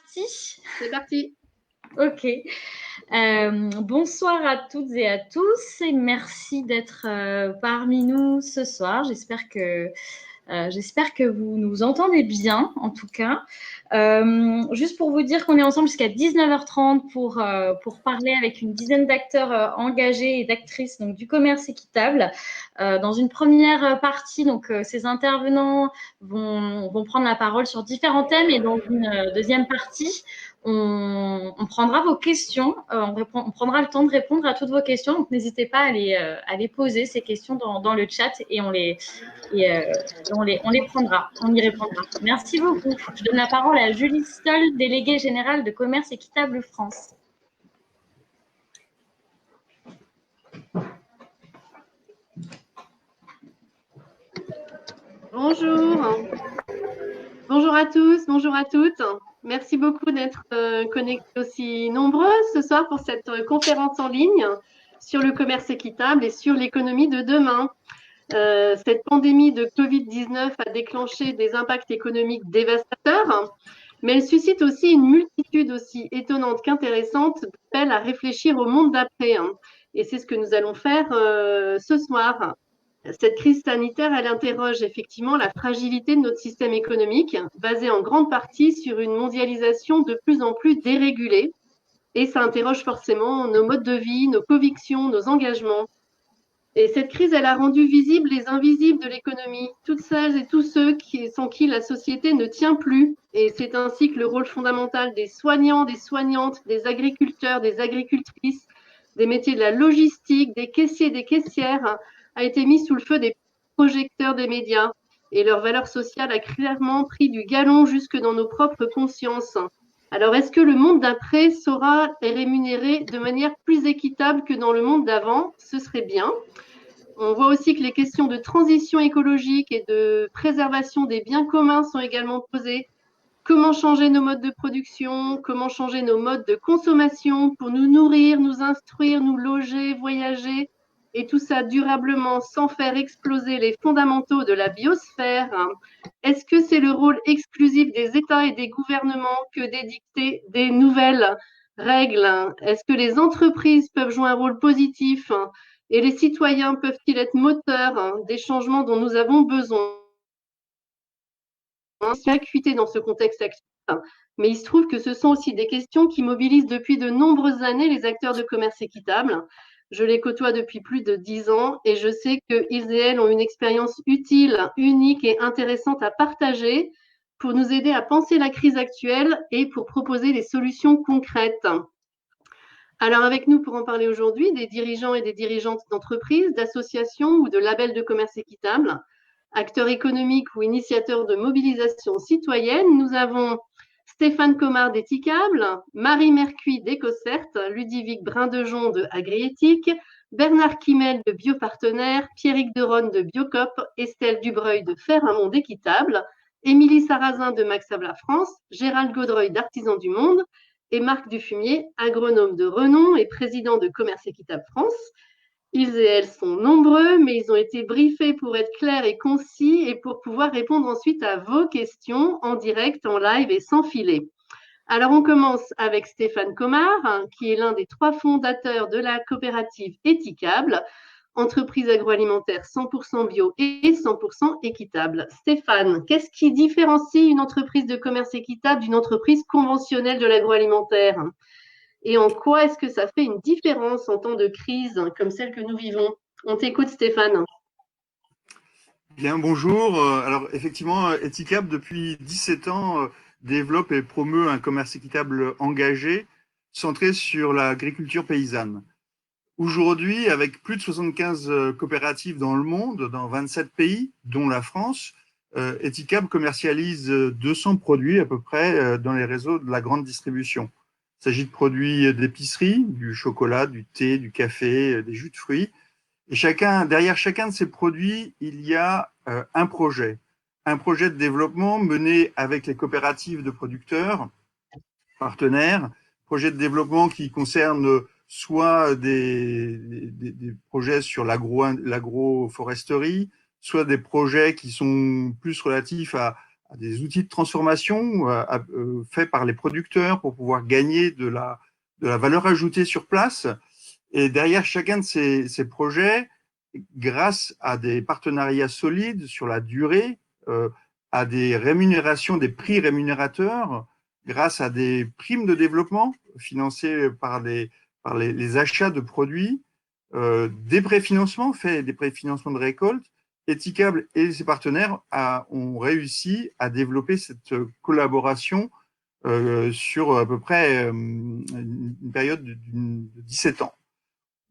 parti? C'est parti. Ok. Bonsoir à toutes et à tous et merci d'être parmi nous ce soir. J'espère que vous nous entendez bien, en tout cas. Juste pour vous dire qu'on est ensemble jusqu'à 19h30 pour parler avec une dizaine d'acteurs engagés et d'actrices donc, du commerce équitable. Dans une première partie, donc, ces intervenants vont prendre la parole sur différents thèmes et dans une deuxième partie, on prendra vos questions, on prendra le temps de répondre à toutes vos questions. Donc, n'hésitez pas à les poser, ces questions, dans le chat et on les prendra, on y répondra. Merci beaucoup. Je donne la parole à Julie Stoll, déléguée générale de Commerce Équitable France. Bonjour. Bonjour à tous, bonjour à toutes. Merci beaucoup d'être connectés aussi nombreux ce soir pour cette conférence en ligne sur le commerce équitable et sur l'économie de demain. Cette pandémie de Covid-19 a déclenché des impacts économiques dévastateurs, mais elle suscite aussi une multitude aussi étonnante qu'intéressante d'appels à réfléchir au monde d'après. Et c'est ce que nous allons faire ce soir. Cette crise sanitaire, elle interroge effectivement la fragilité de notre système économique, basé en grande partie sur une mondialisation de plus en plus dérégulée. Et ça interroge forcément nos modes de vie, nos convictions, nos engagements. Et cette crise, elle a rendu visibles les invisibles de l'économie, toutes celles et tous ceux sans qui la société ne tient plus. Et c'est ainsi que le rôle fondamental des soignants, des soignantes, des agriculteurs, des agricultrices, des métiers de la logistique, des caissiers, des caissières, a été mis sous le feu des projecteurs des médias. Et leur valeur sociale a clairement pris du galon jusque dans nos propres consciences. Alors, est-ce que le monde d'après sera rémunéré de manière plus équitable que dans le monde d'avant? Ce serait bien. On voit aussi que les questions de transition écologique et de préservation des biens communs sont également posées. Comment changer nos modes de production? Comment changer nos modes de consommation pour nous nourrir, nous instruire, nous loger, voyager? Et tout ça durablement sans faire exploser les fondamentaux de la biosphère. Est-ce que c'est le rôle exclusif des États et des gouvernements que d'édicter des nouvelles règles? Est-ce que les entreprises peuvent jouer un rôle positif? Et les citoyens peuvent-ils être moteurs des changements dont nous avons besoin? Acuité dans ce contexte actuel, mais il se trouve que ce sont aussi des questions qui mobilisent depuis de nombreuses années les acteurs de commerce équitable. Je les côtoie depuis plus de 10 ans et je sais qu'ils et elles ont une expérience utile, unique et intéressante à partager pour nous aider à penser la crise actuelle et pour proposer des solutions concrètes. Alors avec nous pour en parler aujourd'hui, des dirigeants et des dirigeantes d'entreprises, d'associations ou de labels de commerce équitable, acteurs économiques ou initiateurs de mobilisation citoyenne, nous avons Stéphane Comard d'Éthicable, Marie Mercuy d'Ecocert, Ludovic Brindejon de Agriéthique, Bernard Kimel de Biopartenaire, Pierrick Deronne de Biocop, Estelle Dubreuil de Faire un monde équitable, Émilie Sarrazin de Max Havelaar France, Gérald Gaudreuil d'Artisans du Monde et Marc Dufumier, agronome de renom et président de Commerce Équitable France. Ils et elles sont nombreux, mais ils ont été briefés pour être clairs et concis et pour pouvoir répondre ensuite à vos questions en direct, en live et sans filet. Alors, on commence avec Stéphane Comard, qui est l'un des 3 fondateurs de la coopérative Éthicable, entreprise agroalimentaire 100% bio et 100% équitable. Stéphane, qu'est-ce qui différencie une entreprise de commerce équitable d'une entreprise conventionnelle de l'agroalimentaire? Et en quoi est-ce que ça fait une différence en temps de crise comme celle que nous vivons? On t'écoute, Stéphane. Bien, bonjour. Alors, effectivement, Éthicable, depuis 17 ans, développe et promeut un commerce équitable engagé, centré sur l'agriculture paysanne. Aujourd'hui, avec plus de 75 coopératives dans le monde, dans 27 pays, dont la France, Éthicable commercialise 200 produits à peu près dans les réseaux de la grande distribution. Il s'agit de produits d'épicerie, du chocolat, du thé, du café, des jus de fruits. Et derrière chacun de ces produits, il y a un projet de développement mené avec les coopératives de producteurs, partenaires, projet de développement qui concerne soit des projets sur l'agroforesterie, soit des projets qui sont plus relatifs à des outils de transformation faits par les producteurs pour pouvoir gagner de la valeur ajoutée sur place. Et derrière chacun de ces projets, grâce à des partenariats solides sur la durée, à des rémunérations, des prix rémunérateurs, grâce à des primes de développement financées par les achats de produits, des préfinancements de récolte, Etikable et ses partenaires ont réussi à développer cette collaboration sur à peu près une période de 17 ans.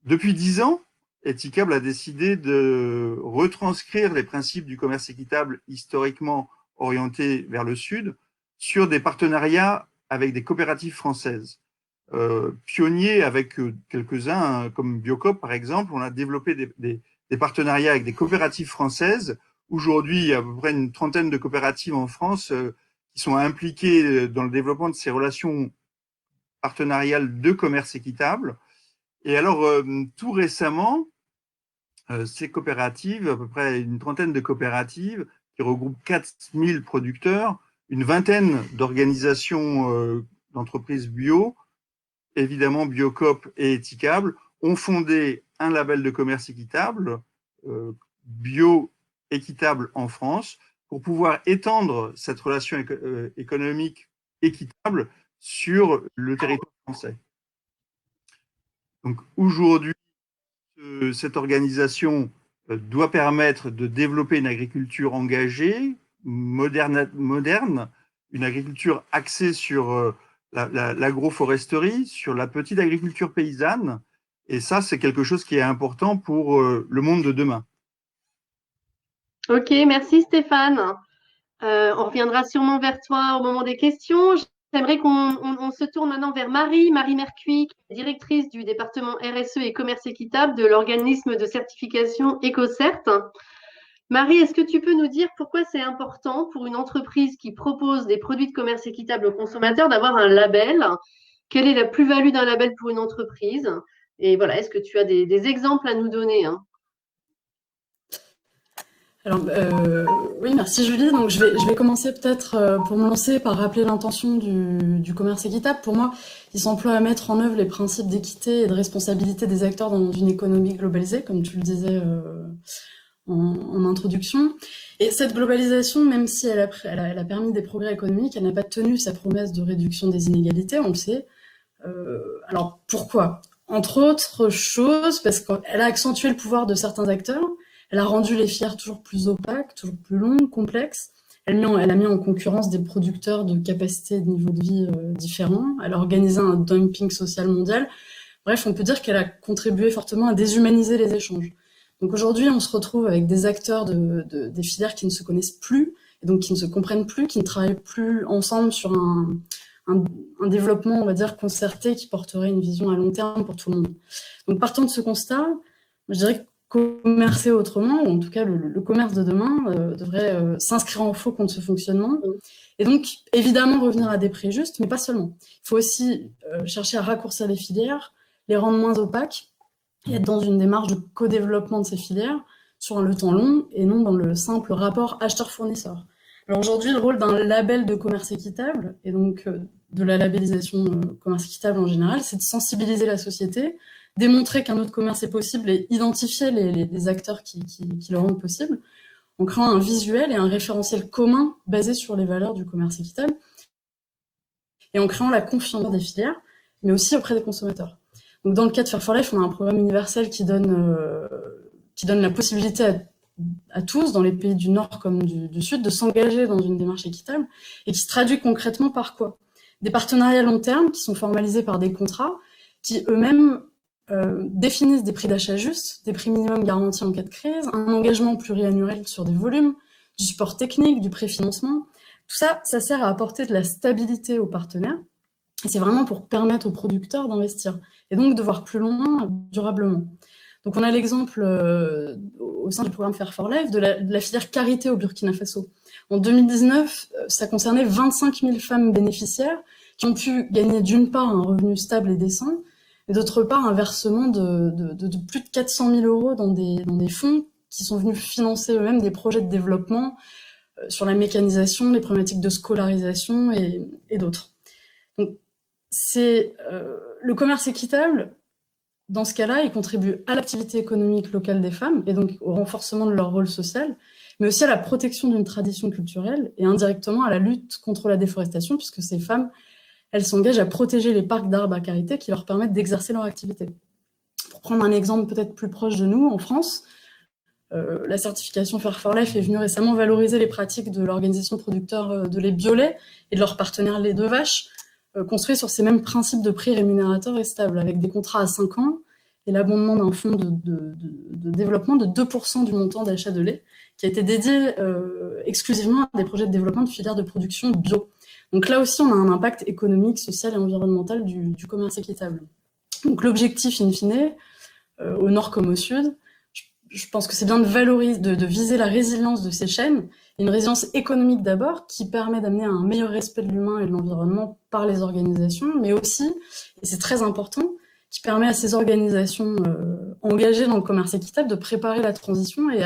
Depuis 10 ans, Etikable a décidé de retranscrire les principes du commerce équitable historiquement orientés vers le sud sur des partenariats avec des coopératives françaises. Pionniers avec quelques-uns, comme Biocoop par exemple, on a développé des partenariats avec des coopératives françaises. Aujourd'hui, il y a à peu près une trentaine de coopératives en France qui sont impliquées dans le développement de ces relations partenariales de commerce équitable. Et alors, tout récemment, ces coopératives, à peu près une trentaine de coopératives qui regroupent 4000 producteurs, une vingtaine d'organisations d'entreprises bio, évidemment Biocoop et Etikable, ont fondé un label de commerce équitable, bio équitable en France, pour pouvoir étendre cette relation économique équitable sur le territoire français. Donc aujourd'hui, cette organisation doit permettre de développer une agriculture engagée, moderne, une agriculture axée sur l'agroforesterie, sur la petite agriculture paysanne. Et ça, c'est quelque chose qui est important pour le monde de demain. Ok, merci Stéphane. On reviendra sûrement vers toi au moment des questions. J'aimerais qu'on se tourne maintenant vers Marie Mercuy, directrice du département RSE et commerce équitable de l'organisme de certification EcoCert. Marie, est-ce que tu peux nous dire pourquoi c'est important pour une entreprise qui propose des produits de commerce équitable aux consommateurs d'avoir un label? Quelle est la plus-value d'un label pour une entreprise? Et voilà, est-ce que tu as des exemples à nous donner, hein? Alors, oui, merci Julie. Donc, je vais commencer peut-être pour me lancer par rappeler l'intention du commerce équitable. Pour moi, il s'emploie à mettre en œuvre les principes d'équité et de responsabilité des acteurs dans une économie globalisée, comme tu le disais en introduction. Et cette globalisation, même si elle a permis des progrès économiques, elle n'a pas tenu sa promesse de réduction des inégalités, on le sait. Alors, pourquoi? Entre autres choses, parce qu'elle a accentué le pouvoir de certains acteurs. Elle a rendu les filières toujours plus opaques, toujours plus longues, complexes. Elle a mis en concurrence des producteurs de capacités et de niveaux de vie différents. Elle a organisé un dumping social mondial. Bref, on peut dire qu'elle a contribué fortement à déshumaniser les échanges. Donc aujourd'hui, on se retrouve avec des acteurs des filières qui ne se connaissent plus, et donc qui ne se comprennent plus, qui ne travaillent plus ensemble sur un développement, on va dire, concerté qui porterait une vision à long terme pour tout le monde. Donc partant de ce constat, je dirais que commercer autrement, ou en tout cas le commerce de demain, devrait s'inscrire en faux contre ce fonctionnement. Et donc, évidemment, revenir à des prix justes, mais pas seulement. Il faut aussi chercher à raccourcir les filières, les rendre moins opaques, et être dans une démarche de co-développement de ces filières sur le temps long, et non dans le simple rapport acheteur-fournisseur. Alors aujourd'hui, le rôle d'un label de commerce équitable, et donc de la labellisation commerce équitable en général, c'est de sensibiliser la société, démontrer qu'un autre commerce est possible et identifier les acteurs qui le rendent possible, en créant un visuel et un référentiel commun basé sur les valeurs du commerce équitable, et en créant la confiance des filières, mais aussi auprès des consommateurs. Donc dans le cas de Fair for Life, on a un programme universel qui donne la possibilité à tous, dans les pays du Nord comme du Sud, de s'engager dans une démarche équitable, et qui se traduit concrètement par quoi? Des partenariats long terme qui sont formalisés par des contrats qui eux-mêmes définissent des prix d'achat justes, des prix minimums garantis en cas de crise, un engagement pluriannuel sur des volumes, du support technique, du préfinancement. Tout ça, ça sert à apporter de la stabilité aux partenaires. Et c'est vraiment pour permettre aux producteurs d'investir et donc de voir plus loin durablement. Donc on a l'exemple au sein du programme Fair for Life de la filière Carité au Burkina Faso. En 2019, ça concernait 25 000 femmes bénéficiaires qui ont pu gagner d'une part un revenu stable et décent, et d'autre part un versement de plus de 400 000 euros dans des fonds qui sont venus financer eux-mêmes des projets de développement sur la mécanisation, les problématiques de scolarisation et d'autres. Donc, le commerce équitable, dans ce cas-là, il contribue à l'activité économique locale des femmes et donc au renforcement de leur rôle social, mais aussi à la protection d'une tradition culturelle et indirectement à la lutte contre la déforestation, puisque ces femmes, elles s'engagent à protéger les parcs d'arbres à carité qui leur permettent d'exercer leur activité. Pour prendre un exemple peut-être plus proche de nous, en France, la certification Fair for Life est venue récemment valoriser les pratiques de l'organisation de producteurs de lait Biolait et de leurs partenaires lait de vache, construits sur ces mêmes principes de prix rémunérateurs et stables, avec des contrats à 5 ans et l'abondement d'un fonds de développement de 2% du montant d'achat de lait, qui a été dédié exclusivement à des projets de développement de filières de production bio. Donc là aussi, on a un impact économique, social et environnemental du commerce équitable. Donc l'objectif, in fine, au nord comme au sud, je pense que c'est bien de valoriser, de viser la résilience de ces chaînes, une résilience économique d'abord, qui permet d'amener à un meilleur respect de l'humain et de l'environnement par les organisations, mais aussi, et c'est très important, qui permet à ces organisations engagées dans le commerce équitable de préparer la transition et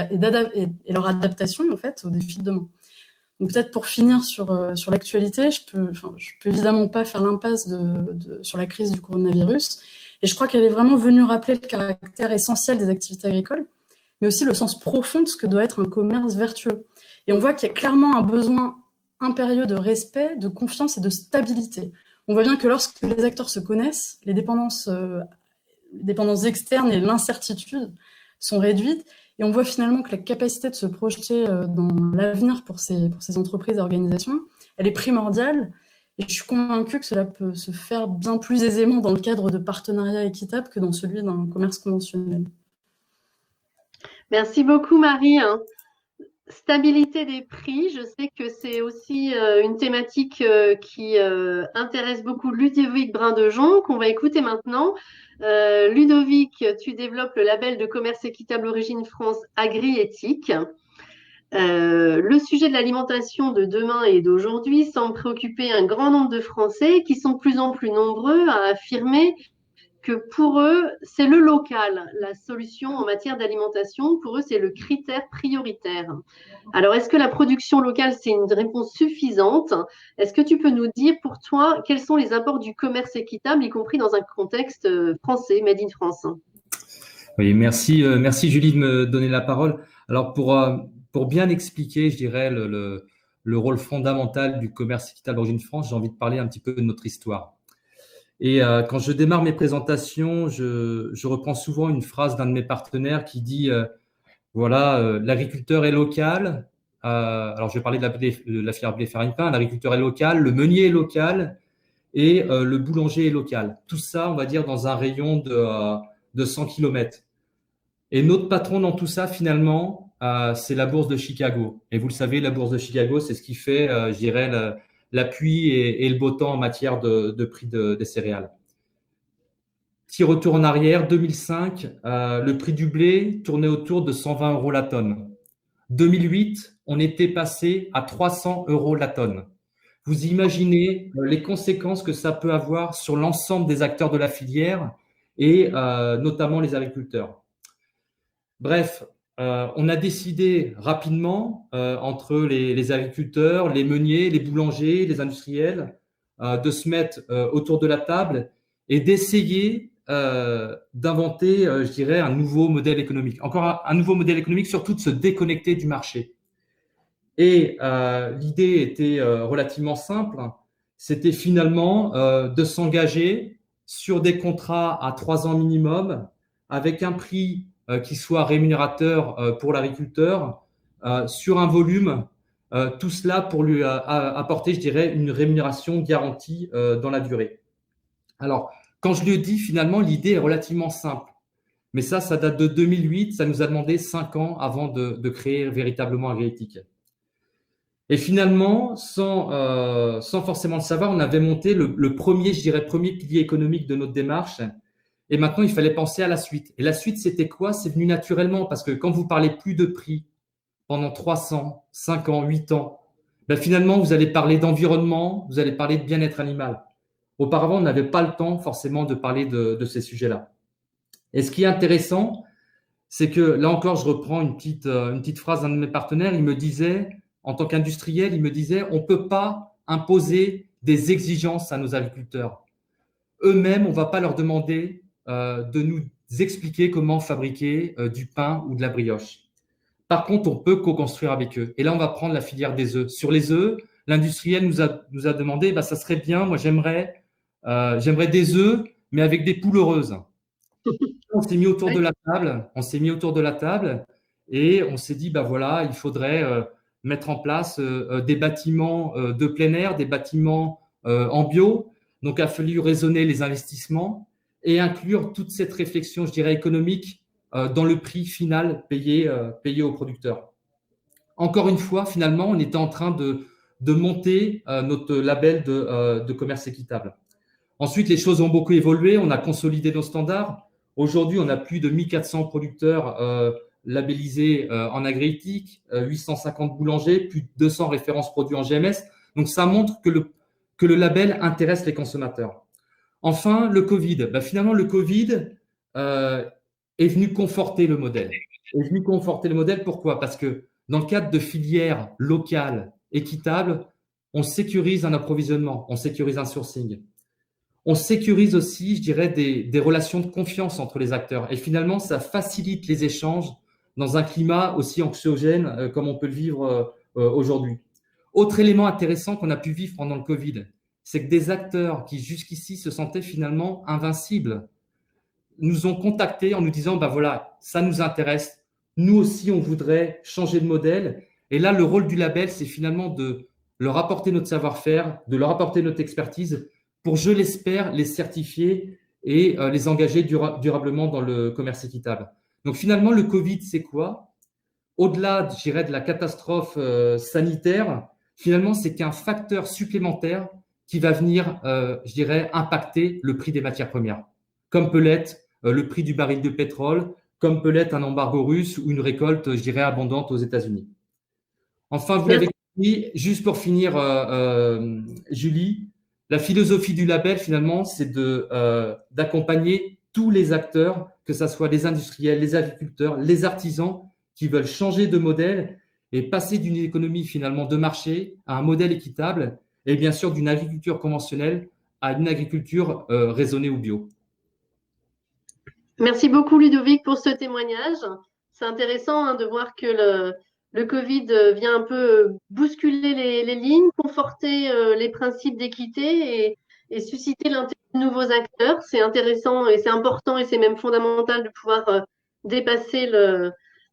leur adaptation en fait aux défis de demain. Donc peut-être pour finir sur l'actualité, je peux évidemment pas faire l'impasse sur la crise du coronavirus, et je crois qu'elle est vraiment venue rappeler le caractère essentiel des activités agricoles, mais aussi le sens profond de ce que doit être un commerce vertueux. Et on voit qu'il y a clairement un besoin impérieux de respect, de confiance et de stabilité. On voit bien que lorsque les acteurs se connaissent, les dépendances externes et l'incertitude sont réduites, et on voit finalement que la capacité de se projeter dans l'avenir pour ces entreprises et organisations, elle est primordiale, et je suis convaincue que cela peut se faire bien plus aisément dans le cadre de partenariats équitables que dans celui d'un commerce conventionnel. Merci beaucoup, Marie. Stabilité des prix, je sais que c'est aussi une thématique qui intéresse beaucoup Ludovic Brindejon, qu'on va écouter maintenant. Ludovic, tu développes le label de commerce équitable Origine France Agri-Éthique. Le sujet de l'alimentation de demain et d'aujourd'hui semble préoccuper un grand nombre de Français qui sont de plus en plus nombreux à affirmer que pour eux, c'est le local, la solution en matière d'alimentation. Pour eux, c'est le critère prioritaire. Alors, est-ce que la production locale, c'est une réponse suffisante? Est-ce que tu peux nous dire pour toi quels sont les apports du commerce équitable, y compris dans un contexte français, Made in France? Oui, merci Julie de me donner la parole. Alors, pour bien expliquer, je dirais, le rôle fondamental du commerce équitable Origine France, j'ai envie de parler un petit peu de notre histoire. Et quand je démarre mes présentations, je reprends souvent une phrase d'un de mes partenaires qui dit l'agriculteur est local. Alors, je vais parler de la filière blé farine pain. L'agriculteur est local, le meunier est local et le boulanger est local. Tout ça, on va dire, dans un rayon de 100 km. Et notre patron dans tout ça, finalement, c'est la bourse de Chicago. Et vous le savez, la bourse de Chicago, c'est ce qui fait, je dirais, l'appui et le beau temps en matière de prix des céréales. Petit retour en arrière, 2005, le prix du blé tournait autour de 120 € la tonne. 2008, on était passé à 300 € la tonne. Vous imaginez les conséquences que ça peut avoir sur l'ensemble des acteurs de la filière et notamment les agriculteurs. Bref, on a décidé rapidement entre les agriculteurs, les meuniers, les boulangers, les industriels de se mettre autour de la table et d'essayer d'inventer, je dirais, un nouveau modèle économique. Encore un nouveau modèle économique, surtout de se déconnecter du marché. Et l'idée était relativement simple. C'était finalement de s'engager sur des contrats à 3 ans minimum avec un prix qui soit rémunérateur pour l'agriculteur sur un volume, tout cela pour lui apporter, je dirais, une rémunération garantie dans la durée. Alors, quand je le dis, finalement, l'idée est relativement simple. Mais ça date de 2008. Ça nous a demandé 5 ans avant de créer véritablement Agri-Éthique. Et finalement, sans forcément le savoir, on avait monté le premier pilier économique de notre démarche. Et maintenant, il fallait penser à la suite. Et la suite, c'était quoi? C'est venu naturellement parce que quand vous parlez plus de prix pendant 300, 5 ans, 8 ans, ben finalement, vous allez parler d'environnement, vous allez parler de bien-être animal. Auparavant, on n'avait pas le temps forcément de parler de ces sujets-là. Et ce qui est intéressant, c'est que là encore, je reprends une petite phrase d'un de mes partenaires. Il me disait, en tant qu'industriel, il me disait, on ne peut pas imposer des exigences à nos agriculteurs. Eux-mêmes, on ne va pas leur demander de nous expliquer comment fabriquer du pain ou de la brioche. Par contre, on peut co-construire avec eux. Et là, on va prendre la filière des œufs. Sur les œufs, l'industriel nous a demandé, bah, ça serait bien, moi j'aimerais des œufs, mais avec des poules heureuses. On s'est mis autour de la table, et on s'est dit, bah voilà, il faudrait mettre en place des bâtiments de plein air, des bâtiments en bio. Donc, il a fallu raisonner les investissements et inclure toute cette réflexion, je dirais, économique dans le prix final payé aux producteurs. Encore une fois, finalement, on était en train de monter notre label de commerce équitable. Ensuite, les choses ont beaucoup évolué. On a consolidé nos standards. Aujourd'hui, on a plus de 1400 producteurs labellisés en agri-éthique, 850 boulangers, plus de 200 références produits en GMS. Donc, ça montre que le label intéresse les consommateurs. Enfin, le Covid. Finalement, le Covid est venu conforter le modèle. Pourquoi? Parce que dans le cadre de filières locales, équitables, on sécurise un approvisionnement, on sécurise un sourcing. On sécurise aussi, je dirais, des relations de confiance entre les acteurs. Et finalement, ça facilite les échanges dans un climat aussi anxiogène comme on peut le vivre aujourd'hui. Autre élément intéressant qu'on a pu vivre pendant le Covid, c'est que des acteurs qui jusqu'ici se sentaient finalement invincibles nous ont contactés en nous disant, bah voilà, ça nous intéresse, nous aussi on voudrait changer de modèle. Et là, le rôle du label, c'est finalement de leur apporter notre savoir-faire, de leur apporter notre expertise pour, je l'espère, les certifier et les engager durablement dans le commerce équitable. Donc finalement, le Covid, c'est quoi? Au-delà, je dirais, de la catastrophe sanitaire, finalement, c'est qu'un facteur supplémentaire qui va venir, je dirais, impacter le prix des matières premières, comme peut l'être le prix du baril de pétrole, comme peut l'être un embargo russe ou une récolte, je dirais, abondante aux États-Unis. Enfin, vous l'avez dit, juste pour finir, Julie, la philosophie du label, finalement, c'est d'accompagner tous les acteurs, que ce soit les industriels, les agriculteurs, les artisans, qui veulent changer de modèle et passer d'une économie finalement de marché à un modèle équitable et bien sûr d'une agriculture conventionnelle à une agriculture raisonnée ou bio. Merci beaucoup Ludovic pour ce témoignage. C'est intéressant de voir que le Covid vient un peu bousculer les lignes, conforter les principes d'équité et susciter l'intérêt de nouveaux acteurs. C'est intéressant et c'est important et c'est même fondamental de pouvoir dépasser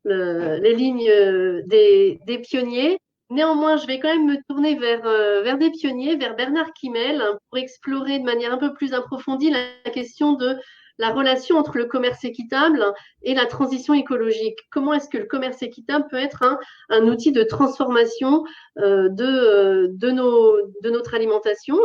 les lignes des pionniers. Néanmoins, je vais quand même me tourner vers des pionniers, vers Bernard Kimel, pour explorer de manière un peu plus approfondie la question de la relation entre le commerce équitable et la transition écologique. Comment est-ce que le commerce équitable peut être un outil de transformation de notre alimentation?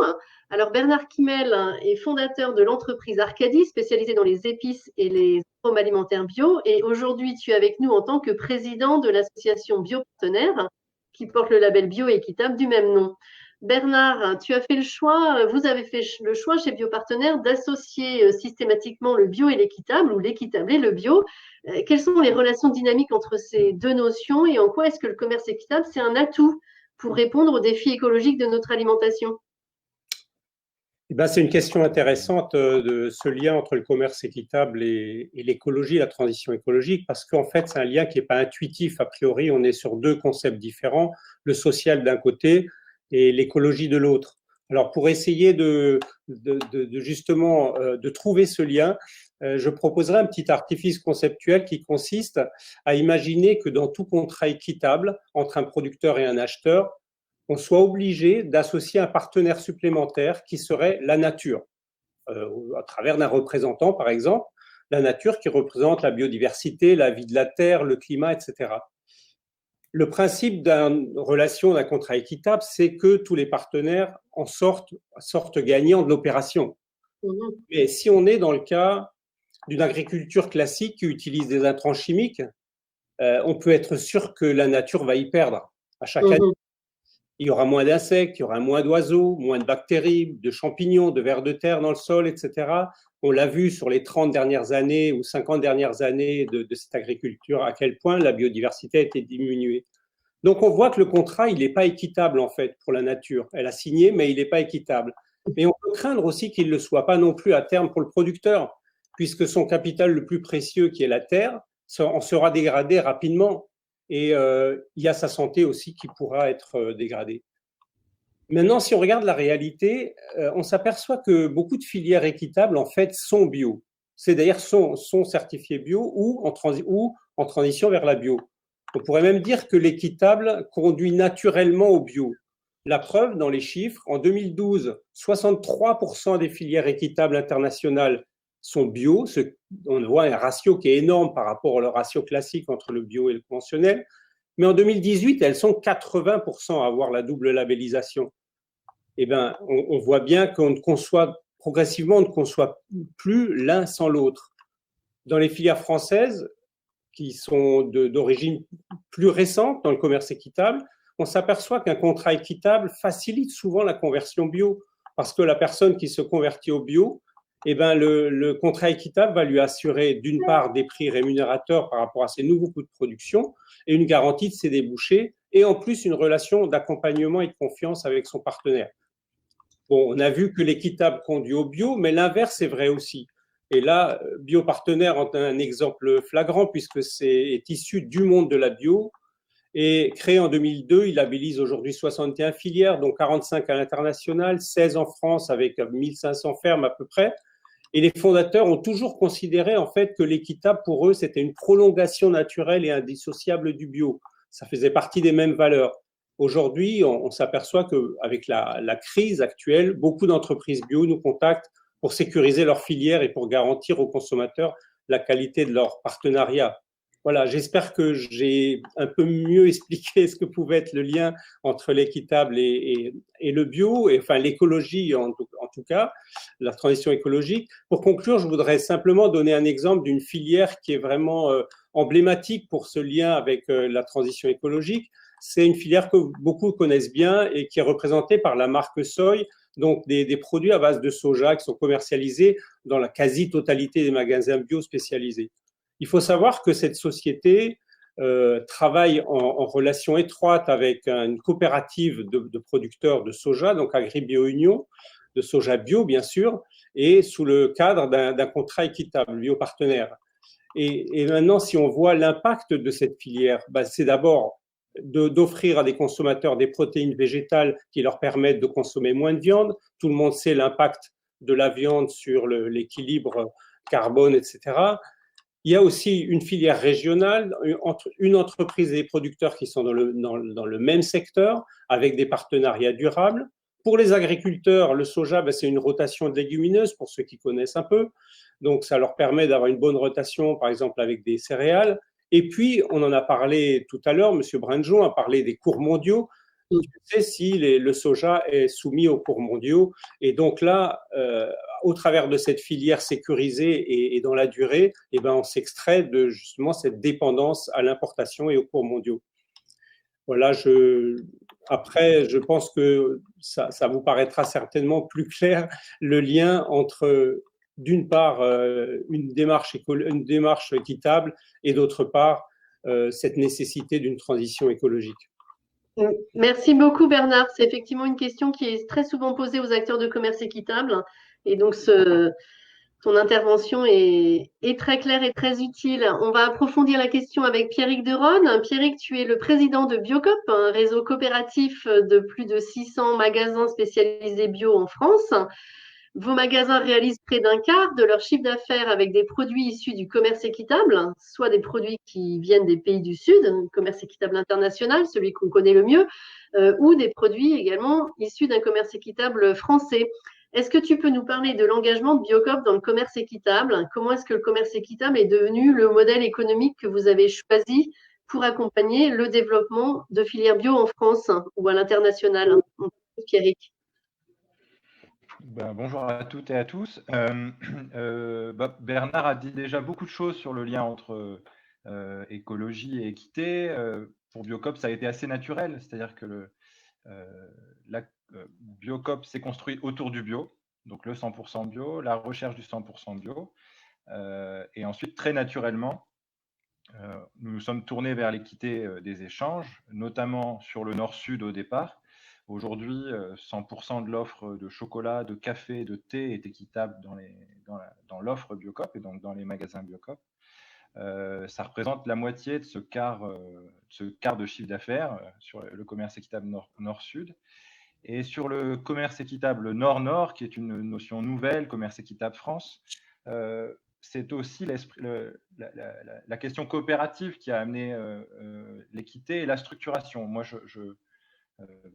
Alors, Bernard Kimel est fondateur de l'entreprise Arcadie, spécialisée dans les épices et les arômes alimentaires bio. Et aujourd'hui, tu es avec nous en tant que président de l'association Biopartenaires, qui porte le label bio et équitable du même nom. Bernard, tu as fait le choix, vous avez fait le choix chez Biopartenaires d'associer systématiquement le bio et l'équitable, ou l'équitable et le bio. Quelles sont les relations dynamiques entre ces deux notions et en quoi est-ce que le commerce équitable, c'est un atout pour répondre aux défis écologiques de notre alimentation? C'est une question intéressante de ce lien entre le commerce équitable et l'écologie, la transition écologique, parce qu'en fait, c'est un lien qui n'est pas intuitif. A priori, on est sur deux concepts différents, le social d'un côté et l'écologie de l'autre. Alors, pour essayer justement de trouver ce lien, je proposerai un petit artifice conceptuel qui consiste à imaginer que dans tout contrat équitable entre un producteur et un acheteur, on soit obligé d'associer un partenaire supplémentaire qui serait la nature, à travers d'un représentant, par exemple, la nature qui représente la biodiversité, la vie de la terre, le climat, etc. Le principe d'une relation, d'un contrat équitable, c'est que tous les partenaires en sortent gagnants de l'opération. Mais si on est dans le cas d'une agriculture classique qui utilise des intrants chimiques, on peut être sûr que la nature va y perdre à chaque année. Il y aura moins d'insectes, il y aura moins d'oiseaux, moins de bactéries, de champignons, de vers de terre dans le sol, etc. On l'a vu sur les 30 dernières années ou 50 dernières années de cette agriculture, à quel point la biodiversité a été diminuée. Donc, on voit que le contrat, il n'est pas équitable, en fait, pour la nature. Elle a signé, mais il n'est pas équitable. Et on peut craindre aussi qu'il ne le soit pas non plus à terme pour le producteur, puisque son capital le plus précieux, qui est la terre, en sera dégradé rapidement. Et il y a sa santé aussi qui pourra être dégradée. Maintenant, si on regarde la réalité, on s'aperçoit que beaucoup de filières équitables, en fait, sont bio. C'est d'ailleurs sont certifiées bio ou en transition vers la bio. On pourrait même dire que l'équitable conduit naturellement au bio. La preuve, dans les chiffres, en 2012, 63% des filières équitables internationales sont bio. On voit un ratio qui est énorme par rapport au ratio classique entre le bio et le conventionnel. Mais en 2018, elles sont 80% à avoir la double labellisation. Eh bien, on voit bien qu'on ne conçoit progressivement, on ne conçoit plus l'un sans l'autre. Dans les filières françaises, qui sont d'origine plus récente dans le commerce équitable, on s'aperçoit qu'un contrat équitable facilite souvent la conversion bio, parce que la personne qui se convertit au bio, eh ben le contrat équitable va lui assurer d'une part des prix rémunérateurs par rapport à ses nouveaux coûts de production et une garantie de ses débouchés, et en plus une relation d'accompagnement et de confiance avec son partenaire. Bon, on a vu que l'équitable conduit au bio, mais l'inverse est vrai aussi. Et là, Biopartenaire en est un exemple flagrant puisque est issu du monde de la bio. Et créé en 2002, il labellise aujourd'hui 61 filières, dont 45 à l'international, 16 en France avec 1500 fermes à peu près. Et les fondateurs ont toujours considéré en fait que l'équitable pour eux, c'était une prolongation naturelle et indissociable du bio. Ça faisait partie des mêmes valeurs. Aujourd'hui, on s'aperçoit qu'avec la crise actuelle, beaucoup d'entreprises bio nous contactent pour sécuriser leur filière et pour garantir aux consommateurs la qualité de leur partenariat. Voilà, j'espère que j'ai un peu mieux expliqué ce que pouvait être le lien entre l'équitable et le bio, et enfin l'écologie en tout cas, la transition écologique. Pour conclure, je voudrais simplement donner un exemple d'une filière qui est vraiment emblématique pour ce lien avec la transition écologique. C'est une filière que beaucoup connaissent bien et qui est représentée par la marque Soy, donc des produits à base de soja qui sont commercialisés dans la quasi-totalité des magasins bio spécialisés. Il faut savoir que cette société travaille en relation étroite avec une coopérative de producteurs de soja, donc AgriBio-Union, de soja bio bien sûr, et sous le cadre d'un contrat équitable, Biopartenaire. Et maintenant, si on voit l'impact de cette filière, c'est d'abord d'offrir à des consommateurs des protéines végétales qui leur permettent de consommer moins de viande. Tout le monde sait l'impact de la viande sur l'équilibre carbone, etc. Il y a aussi une filière régionale, entre une entreprise et des producteurs qui sont dans le même secteur, avec des partenariats durables. Pour les agriculteurs, le soja, c'est une rotation de légumineuses, pour ceux qui connaissent un peu. Donc, ça leur permet d'avoir une bonne rotation, par exemple, avec des céréales. Et puis, on en a parlé tout à l'heure, M. Brandjon a parlé des cours mondiaux. Tu sais si le soja est soumis aux cours mondiaux. Et donc là, au travers de cette filière sécurisée et dans la durée, eh ben, on s'extrait de justement cette dépendance à l'importation et aux cours mondiaux. Voilà, après, je pense que ça vous paraîtra certainement plus clair, le lien entre, d'une part, une démarche équitable et d'autre part, cette nécessité d'une transition écologique. Merci beaucoup Bernard. C'est effectivement une question qui est très souvent posée aux acteurs de commerce équitable. Et donc, ton intervention est très claire et très utile. On va approfondir la question avec Pierrick Deronne. Pierrick, tu es le président de Biocop, un réseau coopératif de plus de 600 magasins spécialisés bio en France. Vos magasins réalisent près d'un quart de leur chiffre d'affaires avec des produits issus du commerce équitable, soit des produits qui viennent des pays du Sud, commerce équitable international, celui qu'on connaît le mieux, ou des produits également issus d'un commerce équitable français. Est-ce que tu peux nous parler de l'engagement de Biocop dans le commerce équitable? Comment est-ce que le commerce équitable est devenu le modèle économique que vous avez choisi pour accompagner le développement de filières bio en France ou à l'international? Pierrick. Bonjour à toutes et à tous. Bernard a dit déjà beaucoup de choses sur le lien entre écologie et équité. Pour Biocop, ça a été assez naturel, c'est-à-dire que Biocop s'est construit autour du bio, donc le 100% bio, la recherche du 100% bio, et ensuite très naturellement, nous nous sommes tournés vers l'équité des échanges, notamment sur le nord-sud au départ. Aujourd'hui, 100% de l'offre de chocolat, de café, de thé est équitable dans l'offre Biocop et donc dans les magasins Biocop. Ça représente la moitié de ce quart de chiffre d'affaires sur le commerce équitable nord-sud. Et sur le commerce équitable nord-nord, qui est une notion nouvelle, commerce équitable France, c'est aussi la question coopérative qui a amené l'équité et la structuration. Moi,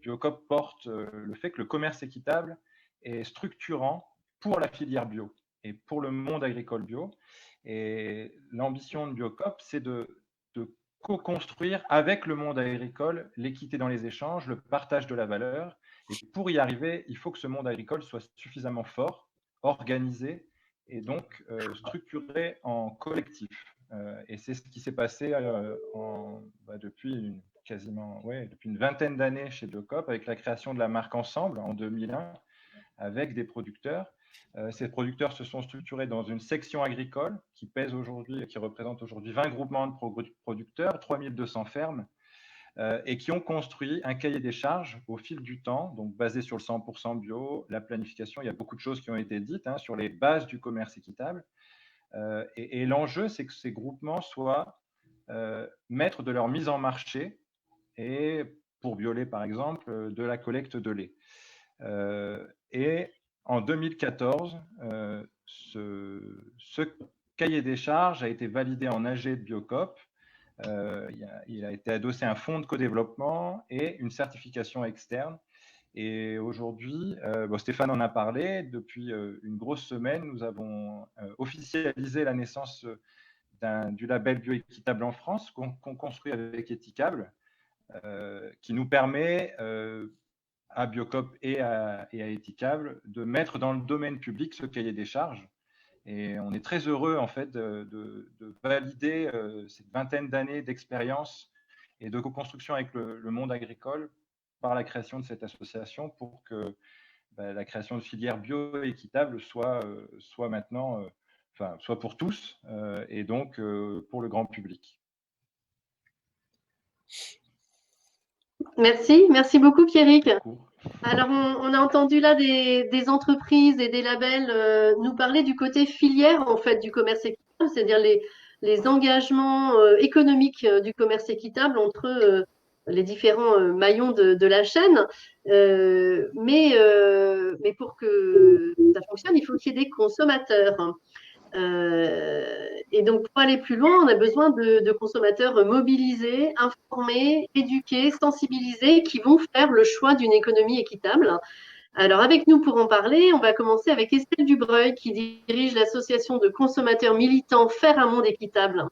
Biocop porte le fait que le commerce équitable est structurant pour la filière bio et pour le monde agricole bio. Et l'ambition de Biocop, c'est de co-construire avec le monde agricole l'équité dans les échanges, le partage de la valeur. Et pour y arriver, il faut que ce monde agricole soit suffisamment fort, organisé et donc structuré en collectif. Et c'est ce qui s'est passé depuis une vingtaine d'années chez Biocop, avec la création de la marque Ensemble en 2001, avec des producteurs. Ces producteurs se sont structurés dans une section agricole qui représente aujourd'hui 20 groupements de producteurs, 3200 fermes, et qui ont construit un cahier des charges au fil du temps, donc basé sur le 100% bio, la planification. Il y a beaucoup de choses qui ont été dites sur les bases du commerce équitable. Et l'enjeu, c'est que ces groupements soient maîtres de leur mise en marché et, pour Biolait par exemple, de la collecte de lait. Et en 2014, ce cahier des charges a été validé en AG de Biocop. Il a été adossé à un fonds de co-développement et une certification externe. Et aujourd'hui, Stéphane en a parlé, depuis une grosse semaine, nous avons officialisé la naissance du label bioéquitable en France qu'on construit avec Etikable, qui nous permet à Biocop et à Etikable de mettre dans le domaine public ce cahier des charges. Et on est très heureux en fait de valider cette vingtaine d'années d'expérience et de co-construction avec le monde agricole par la création de cette association pour que la création de filières bio-équitables soit maintenant, soit pour tous et donc pour le grand public. Merci beaucoup Pierrick. Alors on a entendu là des entreprises et des labels nous parler du côté filière en fait du commerce équitable, c'est-à-dire les engagements économiques du commerce équitable entre les différents maillons de la chaîne. Mais pour que ça fonctionne, il faut qu'il y ait des consommateurs. Et donc, pour aller plus loin, on a besoin de consommateurs mobilisés, informés, éduqués, sensibilisés, qui vont faire le choix d'une économie équitable. Alors, avec nous pour en parler, on va commencer avec Estelle Dubreuil, qui dirige l'association de consommateurs militants Faire un monde équitable.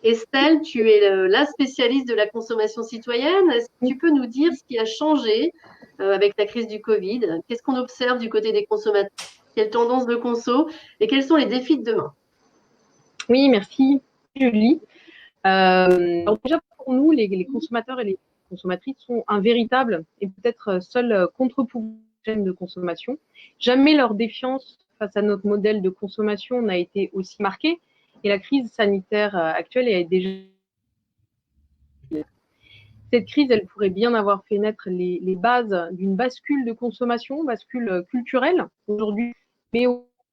Estelle, tu es la spécialiste de la consommation citoyenne. Est-ce que tu peux nous dire ce qui a changé avec la crise du Covid? Qu'est-ce qu'on observe du côté des consommateurs? Quelles tendances de conso et quels sont les défis de demain? Oui, merci Julie. Alors déjà pour nous, les consommateurs et les consommatrices sont un véritable et peut-être seul contre-pouvoir de la chaîne de consommation. Jamais leur défiance face à notre modèle de consommation n'a été aussi marquée et la crise sanitaire actuelle est déjà... Cette crise, elle pourrait bien avoir fait naître les bases d'une bascule de consommation, bascule culturelle aujourd'hui, mais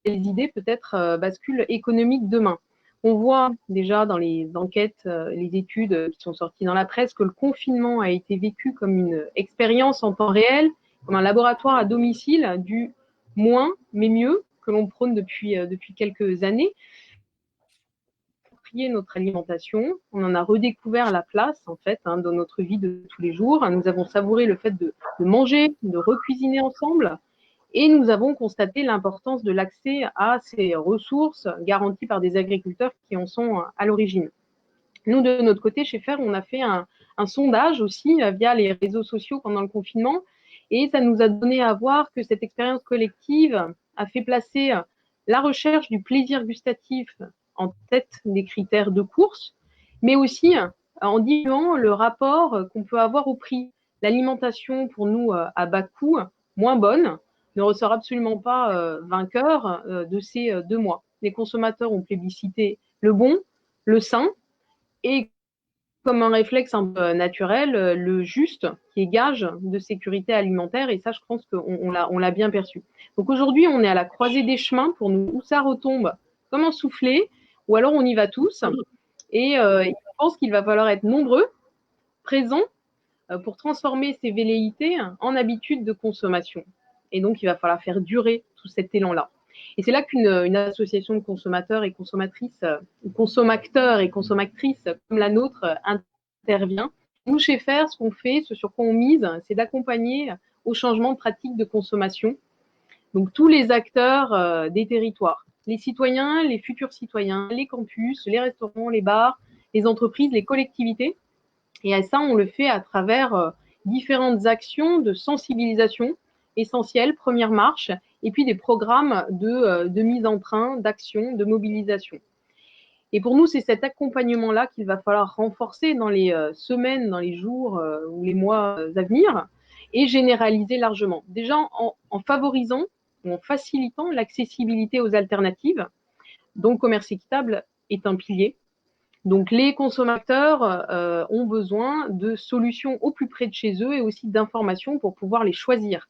les idées peut-être bascule économique demain. On voit déjà dans les enquêtes, les études qui sont sorties dans la presse que le confinement a été vécu comme une expérience en temps réel, comme un laboratoire à domicile du moins mais mieux que l'on prône depuis quelques années. Notre alimentation, on en a redécouvert la place en fait dans notre vie de tous les jours. Nous avons savouré le fait de manger, de recuisiner ensemble et nous avons constaté l'importance de l'accès à ces ressources garanties par des agriculteurs qui en sont à l'origine. Nous, de notre côté, chez Faire, on a fait un sondage aussi via les réseaux sociaux pendant le confinement et ça nous a donné à voir que cette expérience collective a fait placer la recherche du plaisir gustatif en tête des critères de course, mais aussi en diminuant le rapport qu'on peut avoir au prix. L'alimentation, pour nous, à bas coût, moins bonne, ne ressort absolument pas vainqueur de ces 2 mois. Les consommateurs ont plébiscité le bon, le sain, et comme un réflexe un peu naturel, le juste, qui est gage de sécurité alimentaire, et ça, je pense qu'on l'a bien perçu. Donc aujourd'hui, on est à la croisée des chemins pour nous, où ça retombe comme un soufflé, ou alors on y va tous, et je pense qu'il va falloir être nombreux, présents, pour transformer ces velléités en habitudes de consommation. Et donc, il va falloir faire durer tout cet élan-là. Et c'est là qu'une association de consommateurs et consommatrices, ou consommateurs et consommatrices comme la nôtre intervient. Nous, chez FAIR, ce qu'on fait, ce sur quoi on mise, c'est d'accompagner au changement de pratique de consommation. Donc, tous les acteurs des territoires, les citoyens, les futurs citoyens, les campus, les restaurants, les bars, les entreprises, les collectivités. Et à ça, on le fait à travers différentes actions de sensibilisation essentielles, première marche, et puis des programmes de mise en train, d'action, de mobilisation. Et pour nous, c'est cet accompagnement-là qu'il va falloir renforcer dans les semaines, dans les jours ou les mois à venir, et généraliser largement. Déjà en favorisant ou en facilitant l'accessibilité aux alternatives, dont le commerce équitable est un pilier. Donc, les consommateurs ont besoin de solutions au plus près de chez eux et aussi d'informations pour pouvoir les choisir.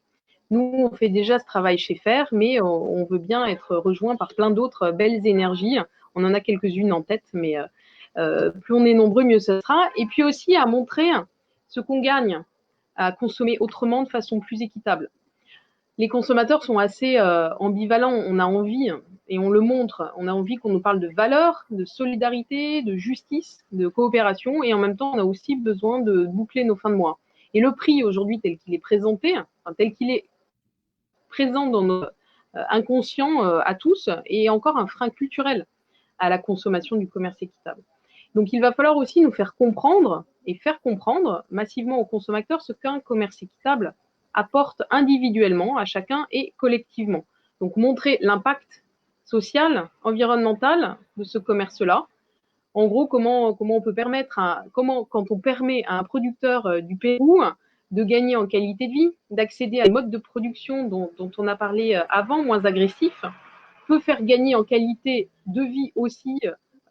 Nous, on fait déjà ce travail chez FAIR, mais on veut bien être rejoint par plein d'autres belles énergies. On en a quelques-unes en tête, mais plus on est nombreux, mieux ce sera. Et puis aussi à montrer ce qu'on gagne à consommer autrement de façon plus équitable. Les consommateurs sont assez ambivalents. On a envie, et on le montre, on a envie qu'on nous parle de valeurs, de solidarité, de justice, de coopération, et en même temps, on a aussi besoin de boucler nos fins de mois. Et le prix aujourd'hui, tel qu'il est présenté, enfin, tel qu'il est présent dans nos inconscients à tous, est encore un frein culturel à la consommation du commerce équitable. Donc, il va falloir aussi nous faire comprendre et faire comprendre massivement aux consommateurs ce qu'un commerce équitable apporte individuellement à chacun et collectivement. Donc, montrer l'impact social, environnemental de ce commerce-là. En gros, comment on peut permettre, quand on permet à un producteur du Pérou de gagner en qualité de vie, d'accéder à un mode de production dont on a parlé avant, moins agressif, peut faire gagner en qualité de vie aussi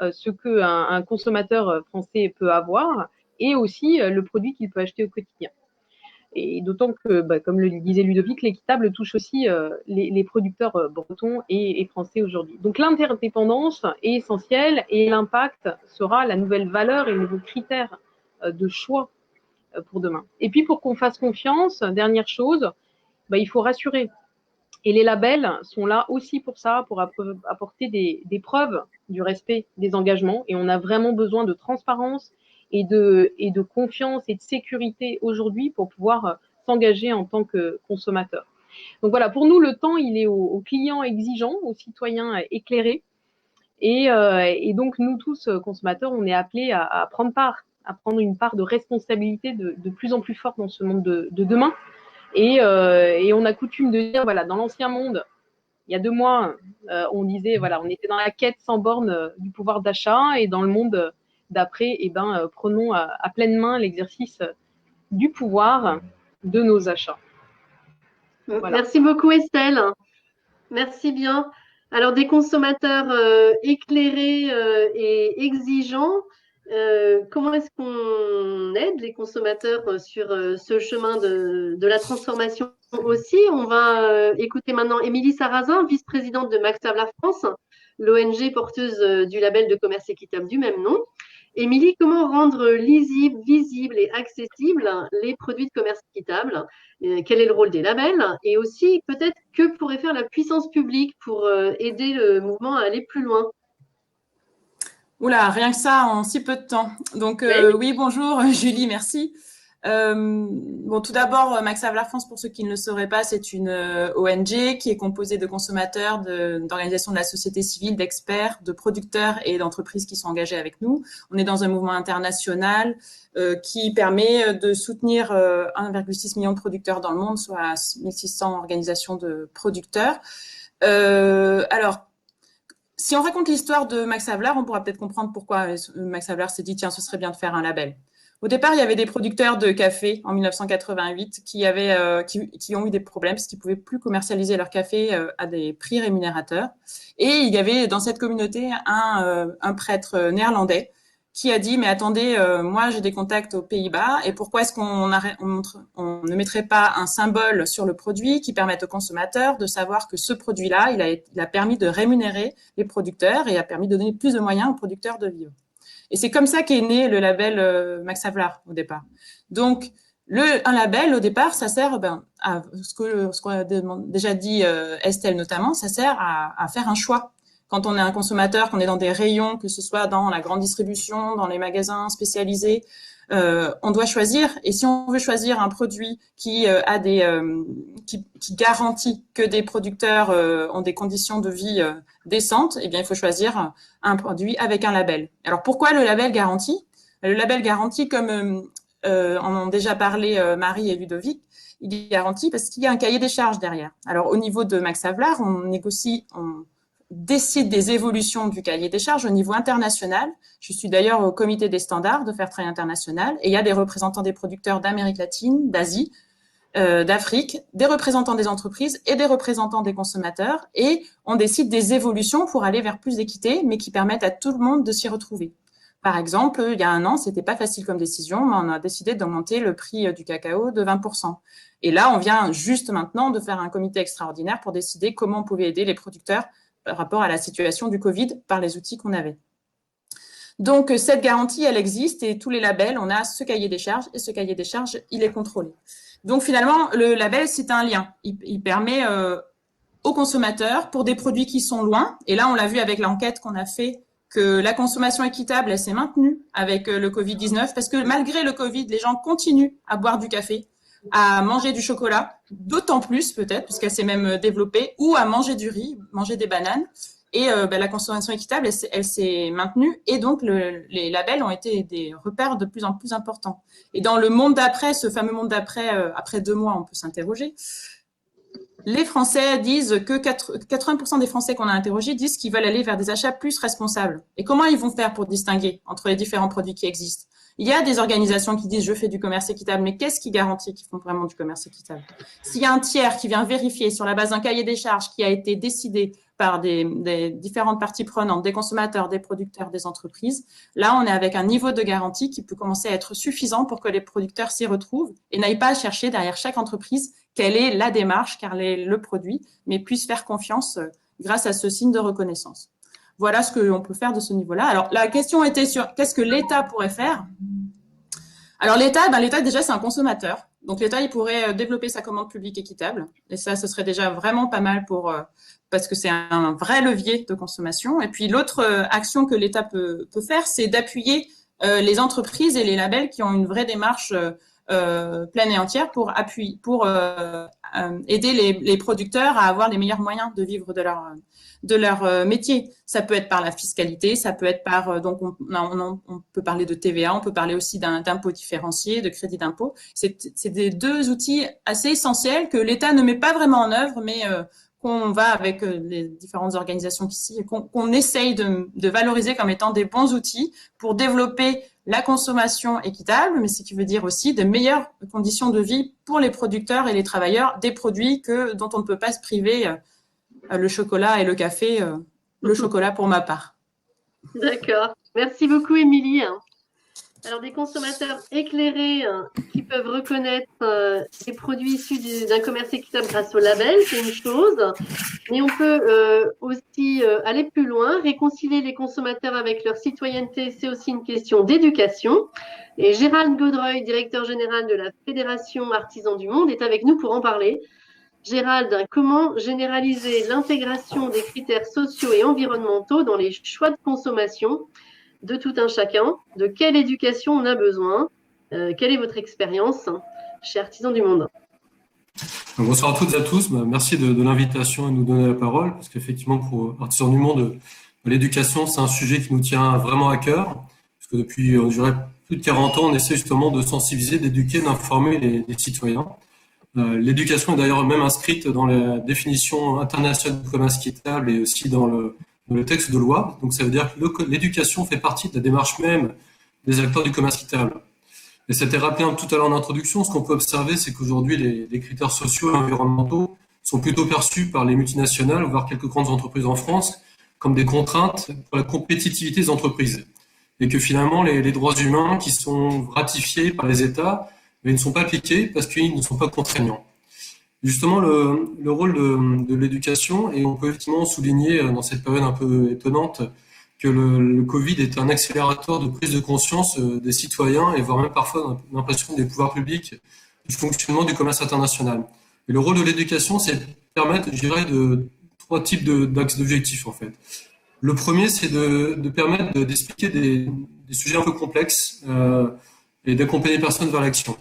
ce qu'un consommateur français peut avoir, et aussi le produit qu'il peut acheter au quotidien. Et d'autant que, comme le disait Ludovic, l'équitable touche aussi les producteurs bretons et français aujourd'hui. Donc l'interdépendance est essentielle, et l'impact sera la nouvelle valeur et le nouveau critère de choix pour demain. Et puis pour qu'on fasse confiance, dernière chose, il faut rassurer. Et les labels sont là aussi pour ça, pour apporter des preuves du respect des engagements. Et on a vraiment besoin de transparence et de confiance et de sécurité aujourd'hui pour pouvoir s'engager en tant que consommateur. Donc voilà, pour nous, le temps, il est aux clients exigeants, aux citoyens éclairés. Et donc, nous tous, consommateurs, on est appelés à prendre une part de responsabilité de plus en plus forte dans ce monde de demain. Et on a coutume de dire, voilà, dans l'ancien monde, il y a 2 mois, on disait, voilà, on était dans la quête sans borne du pouvoir d'achat, et dans le monde d'après, prenons à pleine main l'exercice du pouvoir de nos achats. Voilà. Merci beaucoup, Estelle. Merci bien. Alors, des consommateurs éclairés et exigeants, comment est-ce qu'on aide les consommateurs sur ce chemin de la transformation aussi? On va écouter maintenant Émilie Sarrazin, vice-présidente de Max Havelaar France, l'ONG porteuse du label de commerce équitable du même nom. Émilie, comment rendre lisibles, visibles et accessibles les produits de commerce équitable? Quel est le rôle des labels? Et aussi, peut-être, que pourrait faire la puissance publique pour aider le mouvement à aller plus loin? Oula, rien que ça en si peu de temps. Donc, oui, bonjour Julie, merci. Tout d'abord, Max Havelaar France, pour ceux qui ne le sauraient pas, c'est une ONG qui est composée de consommateurs, d'organisations de la société civile, d'experts, de producteurs et d'entreprises qui sont engagés avec nous. On est dans un mouvement international qui permet de soutenir 1,6 million de producteurs dans le monde, soit 1600 organisations de producteurs. Alors, si on raconte l'histoire de Max Havelaar, on pourra peut-être comprendre pourquoi Max Havelaar s'est dit « Tiens, ce serait bien de faire un label ». Au départ, il y avait des producteurs de café en 1988 qui ont eu des problèmes parce qu'ils ne pouvaient plus commercialiser leur café à des prix rémunérateurs. Et il y avait dans cette communauté un prêtre néerlandais qui a dit mais attendez, moi j'ai des contacts aux Pays-Bas et pourquoi est-ce qu'on ne mettrait pas un symbole sur le produit qui permette aux consommateurs de savoir que ce produit-là, il a permis de rémunérer les producteurs et a permis de donner plus de moyens aux producteurs de vivre. Et c'est comme ça qu'est né le label Max Havelaar au départ. Donc un label au départ, ça sert à ce qu'on a déjà dit Estelle notamment, ça sert à faire un choix. Quand on est un consommateur, qu'on est dans des rayons, que ce soit dans la grande distribution, dans les magasins spécialisés, on doit choisir. Et si on veut choisir un produit qui a qui garantit que des producteurs ont des conditions de vie décentes, eh bien, il faut choisir un produit avec un label. Alors, pourquoi le label garantie? Le label garantie, comme en ont déjà parlé Marie et Ludovic, il est garanti parce qu'il y a un cahier des charges derrière. Alors, au niveau de Max Havelaar, on décide des évolutions du cahier des charges au niveau international. Je suis d'ailleurs au comité des standards de Fairtrade International et il y a des représentants des producteurs d'Amérique latine, d'Asie, d'Afrique, des représentants des entreprises et des représentants des consommateurs et on décide des évolutions pour aller vers plus d'équité mais qui permettent à tout le monde de s'y retrouver. Par exemple, il y a un an, c'était pas facile comme décision, mais on a décidé d'augmenter le prix du cacao de 20%. Et là, on vient juste maintenant de faire un comité extraordinaire pour décider comment on pouvait aider les producteurs par rapport à la situation du Covid par les outils qu'on avait. Donc, cette garantie, elle existe et tous les labels, on a ce cahier des charges et ce cahier des charges, il est contrôlé. Donc, finalement, le label, c'est un lien. Il permet aux consommateurs, pour des produits qui sont loin, et là, on l'a vu avec l'enquête qu'on a fait, que la consommation équitable, elle s'est maintenue avec le Covid-19 parce que malgré le Covid, les gens continuent à boire du café, à manger du chocolat, d'autant plus peut-être, puisqu'elle s'est même développée, ou à manger du riz, manger des bananes. Et la consommation équitable, elle s'est maintenue. Et donc, les labels ont été des repères de plus en plus importants. Et dans le monde d'après, ce fameux monde d'après, après 2 mois, on peut s'interroger. Les Français disent que 80% des Français qu'on a interrogés disent qu'ils veulent aller vers des achats plus responsables. Et comment ils vont faire pour distinguer entre les différents produits qui existent? Il y a des organisations qui disent « je fais du commerce équitable », mais qu'est-ce qui garantit qu'ils font vraiment du commerce équitable? S'il y a un tiers qui vient vérifier sur la base d'un cahier des charges qui a été décidé par des différentes parties prenantes, des consommateurs, des producteurs, des entreprises, là, on est avec un niveau de garantie qui peut commencer à être suffisant pour que les producteurs s'y retrouvent et n'aillent pas à chercher derrière chaque entreprise quelle est la démarche, quel est le produit, mais puissent faire confiance grâce à ce signe de reconnaissance. Voilà ce qu'on peut faire de ce niveau-là. Alors, la question était sur qu'est-ce que l'État pourrait faire? Alors, l'État, déjà, c'est un consommateur. Donc, l'État, il pourrait développer sa commande publique équitable. Et ça, ce serait déjà vraiment pas mal parce que c'est un vrai levier de consommation. Et puis, l'autre action que l'État peut faire, c'est d'appuyer les entreprises et les labels qui ont une vraie démarche pleine et entière pour aider les producteurs à avoir les meilleurs moyens de vivre de leur métier. Ça peut être par la fiscalité, ça peut être par donc on peut parler de TVA, on peut parler aussi d'impôt différencié, de crédit d'impôt. C'est des 2 outils assez essentiels que l'État ne met pas vraiment en œuvre, mais qu'on va avec les différentes organisations ici, qu'on essaye de valoriser comme étant des bons outils pour développer la consommation équitable, mais ce qui veut dire aussi de meilleures conditions de vie pour les producteurs et les travailleurs, des produits dont on ne peut pas se priver, le chocolat et le café, le chocolat pour ma part. D'accord. Merci beaucoup, Émilie. Alors, des consommateurs éclairés qui peuvent reconnaître les produits issus d'un commerce équitable grâce au label, c'est une chose. Mais on peut aussi aller plus loin, réconcilier les consommateurs avec leur citoyenneté, c'est aussi une question d'éducation. Et Gérald Gaudreuil, directeur général de la Fédération Artisans du Monde, est avec nous pour en parler. Gérald, comment généraliser l'intégration des critères sociaux et environnementaux dans les choix de consommation de tout un chacun? De quelle éducation on a besoin? Quelle est votre expérience chez Artisans du Monde? Bonsoir à toutes et à tous. Merci de l'invitation et de nous donner la parole, parce qu'effectivement, pour Artisans du Monde, l'éducation, c'est un sujet qui nous tient vraiment à cœur, parce que depuis, je dirais, plus de 40 ans, on essaie justement de sensibiliser, d'éduquer, d'informer les citoyens. L'éducation est d'ailleurs même inscrite dans la définition internationale du commerce équitable et aussi dans le texte de loi. Donc, ça veut dire que l'éducation fait partie de la démarche même des acteurs du commerce équitable. Et c'était rappelé tout à l'heure en introduction, ce qu'on peut observer, c'est qu'aujourd'hui, les critères sociaux et environnementaux sont plutôt perçus par les multinationales, voire quelques grandes entreprises en France, comme des contraintes pour la compétitivité des entreprises. et que finalement les droits humains qui sont ratifiés par les États mais ne sont pas appliqués parce qu'ils ne sont pas contraignants. Justement, le rôle de l'éducation, et on peut effectivement souligner dans cette période un peu étonnante que le Covid est un accélérateur de prise de conscience des citoyens et voire même parfois l'impression des pouvoirs publics du fonctionnement du commerce international. Et le rôle de l'éducation, c'est de permettre, je dirais, de trois types d'axes d'objectifs en fait. Le premier, c'est de permettre d'expliquer des sujets un peu complexes et d'accompagner les personnes vers l'action.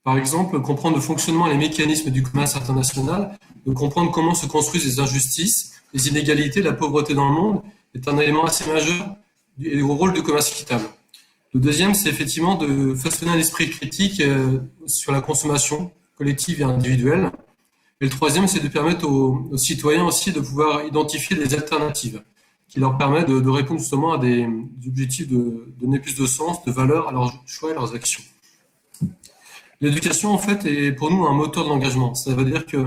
Par exemple, comprendre le fonctionnement et les mécanismes du commerce international, de comprendre comment se construisent les injustices, les inégalités, la pauvreté dans le monde, est un élément assez majeur du rôle du commerce équitable. Le deuxième, c'est effectivement de façonner un esprit critique sur la consommation collective et individuelle. Et le troisième, c'est de permettre aux citoyens aussi de pouvoir identifier des alternatives qui leur permettent de répondre justement à des objectifs de donner plus de sens, de valeur à leurs choix et à leurs actions. L'éducation, en fait, est pour nous un moteur de l'engagement. Ça veut dire que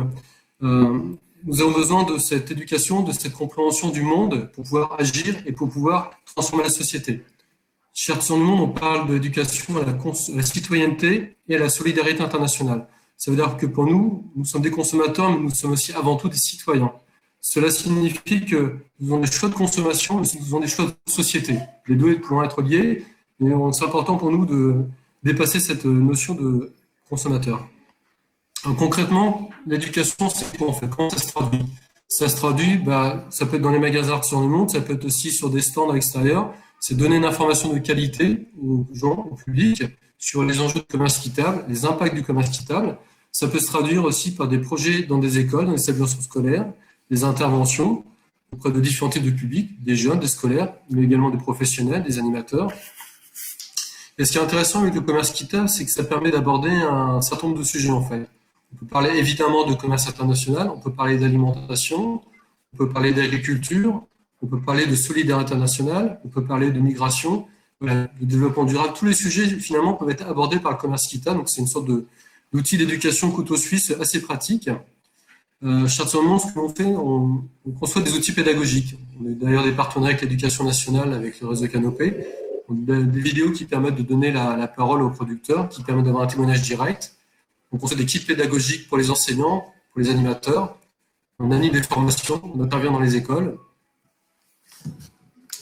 nous avons besoin de cette éducation, de cette compréhension du monde pour pouvoir agir et pour pouvoir transformer la société. Chez Artisans du Monde, on parle d'éducation à la citoyenneté et à la solidarité internationale. Ça veut dire que pour nous, nous sommes des consommateurs, mais nous sommes aussi avant tout des citoyens. Cela signifie que nous avons des choix de consommation, mais nous avons des choix de société. Les deux pouvant être liés, mais c'est important pour nous de dépasser cette notion de consommateur. Alors, concrètement, l'éducation, c'est quoi en fait? Comment ça se traduit? Ça se traduit, ça peut être dans les magasins Artisans du Monde, ça peut être aussi sur des stands à l'extérieur. C'est donner une information de qualité aux gens, au public, sur les enjeux de commerce équitable, les impacts du commerce équitable. Ça peut se traduire aussi par des projets dans des écoles, dans les établissements scolaires, des interventions auprès de différents types de publics, des jeunes, des scolaires, mais également des professionnels, des animateurs. Et ce qui est intéressant avec le commerce équitable, c'est que ça permet d'aborder un certain nombre de sujets en fait. On peut parler évidemment de commerce international, on peut parler d'alimentation, on peut parler d'agriculture, on peut parler de solidarité internationale, on peut parler de migration, de développement durable. Tous les sujets finalement peuvent être abordés par le commerce équitable, donc c'est une sorte d'outil d'éducation couteau suisse assez pratique. Chez Artisans du Monde, ce que l'on fait, on conçoit des outils pédagogiques. On a d'ailleurs des partenariats avec l'éducation nationale, avec le réseau Canopé. On a des vidéos qui permettent de donner la parole aux producteurs, qui permettent d'avoir un témoignage direct. On conçoit des kits pédagogiques pour les enseignants, pour les animateurs. On anime des formations, on intervient dans les écoles.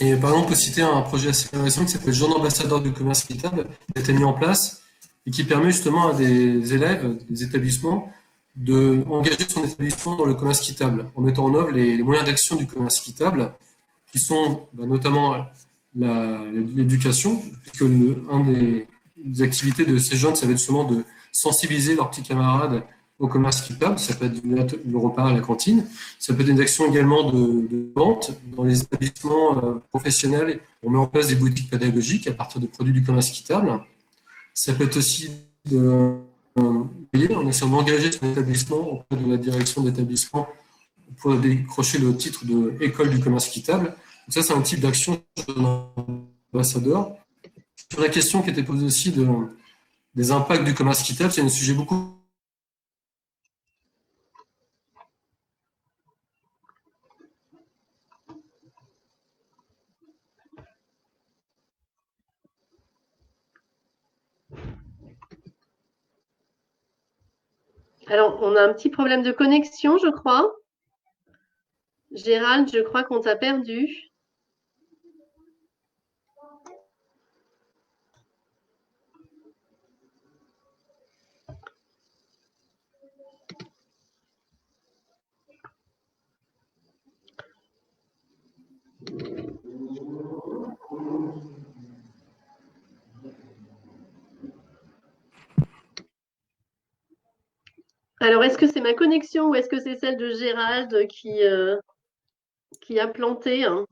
Et par exemple, on peut citer un projet assez récent qui s'appelle Journée ambassadeur du commerce équitable, qui a été mis en place et qui permet justement à des élèves, des établissements, d'engager son établissement dans le commerce équitable, en mettant en œuvre les moyens d'action du commerce équitable, qui sont notamment l'éducation, puisque une des activités de ces jeunes, ça va être justement de sensibiliser leurs petits camarades au commerce équitable. Ça peut être le repas à la cantine, ça peut être une action également de vente dans les établissements professionnels. On met en place des boutiques pédagogiques à partir de produits du commerce équitable. Ça peut être aussi on essaie d'engager son établissement auprès de la direction d'établissement pour décrocher le titre de école du commerce équitable. Donc ça, c'est un type d'action ambassadeur. Sur la question qui était posée aussi des impacts du commerce équitable, c'est un sujet beaucoup. Alors, on a un petit problème de connexion, je crois. Gérald, je crois qu'on t'a perdu. Alors, est-ce que c'est ma connexion ou est-ce que c'est celle de Gérald qui a planté, hein?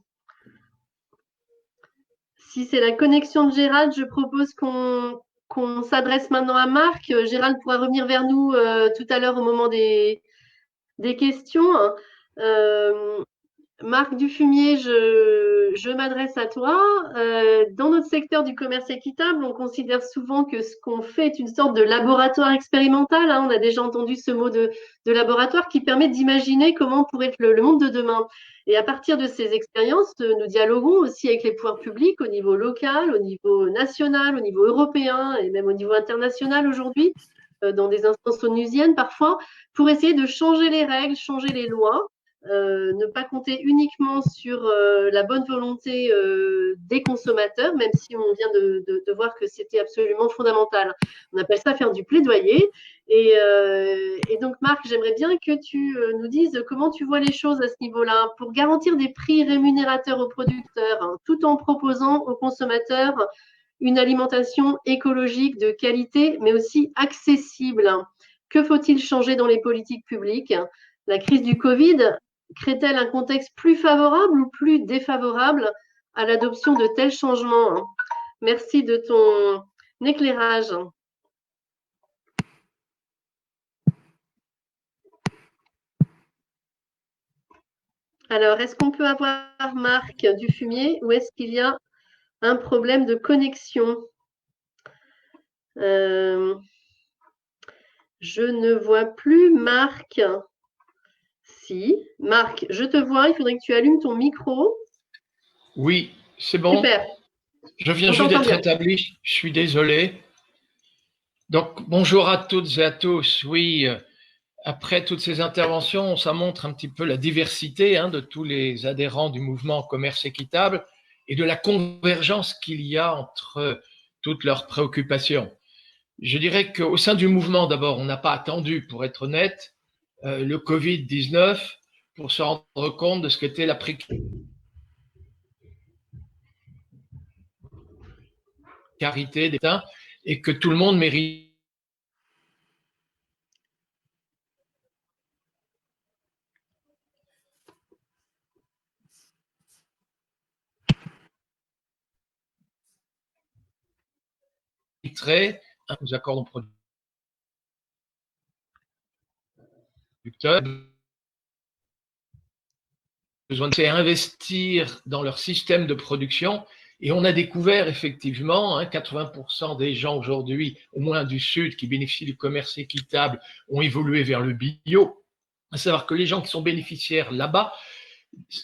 Si c'est la connexion de Gérald, je propose qu'on s'adresse maintenant à Marc. Gérald pourra revenir vers nous tout à l'heure au moment des questions. Marc, Marc Dufumier, je m'adresse à toi. Dans notre secteur du commerce équitable, on considère souvent que ce qu'on fait est une sorte de laboratoire expérimental. On a déjà entendu ce mot de laboratoire qui permet d'imaginer comment pourrait être le monde de demain. Et à partir de ces expériences, nous dialoguons aussi avec les pouvoirs publics au niveau local, au niveau national, au niveau européen et même au niveau international aujourd'hui, dans des instances onusiennes parfois, pour essayer de changer les règles, changer les lois. Ne pas compter uniquement sur la bonne volonté des consommateurs, même si on vient de voir que c'était absolument fondamental. On appelle ça faire du plaidoyer. Et donc, Marc, j'aimerais bien que tu nous dises comment tu vois les choses à ce niveau-là pour garantir des prix rémunérateurs aux producteurs, tout en proposant aux consommateurs une alimentation écologique de qualité, mais aussi accessible. Que faut-il changer dans les politiques publiques? La crise du Covid crée-t-elle un contexte plus favorable ou plus défavorable à l'adoption de tels changements? Merci de ton éclairage. Alors, est-ce qu'on peut avoir Marc Dufumier ou est-ce qu'il y a un problème de connexion? Je ne vois plus Marc. Si. Marc, je te vois, il faudrait que tu allumes ton micro. Oui, c'est bon. Super. Je viens juste d'être rétabli, je suis désolé. Donc, bonjour à toutes et à tous. Oui, après toutes ces interventions, ça montre un petit peu la diversité de tous les adhérents du mouvement commerce équitable et de la convergence qu'il y a entre toutes leurs préoccupations. Je dirais qu'au sein du mouvement, d'abord, on n'a pas attendu, pour être honnête, le Covid-19 pour se rendre compte de ce qu'était la précarité des temps et que tout le monde mérite nous accordons aux producteurs besoin de investir dans leur système de production. Et on a découvert effectivement 80% des gens aujourd'hui, au moins du Sud, qui bénéficient du commerce équitable, ont évolué vers le bio. À savoir que les gens qui sont bénéficiaires là-bas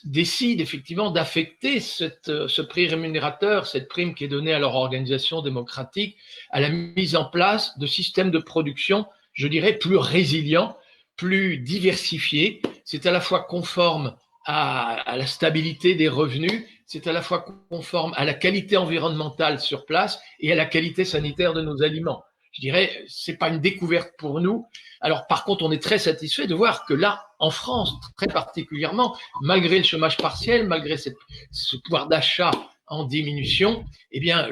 décident effectivement d'affecter ce prix rémunérateur, cette prime qui est donnée à leur organisation démocratique, à la mise en place de systèmes de production, je dirais, plus résilients, plus diversifiés. C'est à la fois conforme à la stabilité des revenus, c'est à la fois conforme à la qualité environnementale sur place et à la qualité sanitaire de nos aliments. Je dirais, c'est pas une découverte pour nous. Alors, par contre, on est très satisfait de voir que là, en France, très particulièrement, malgré le chômage partiel, malgré ce pouvoir d'achat en diminution, eh bien,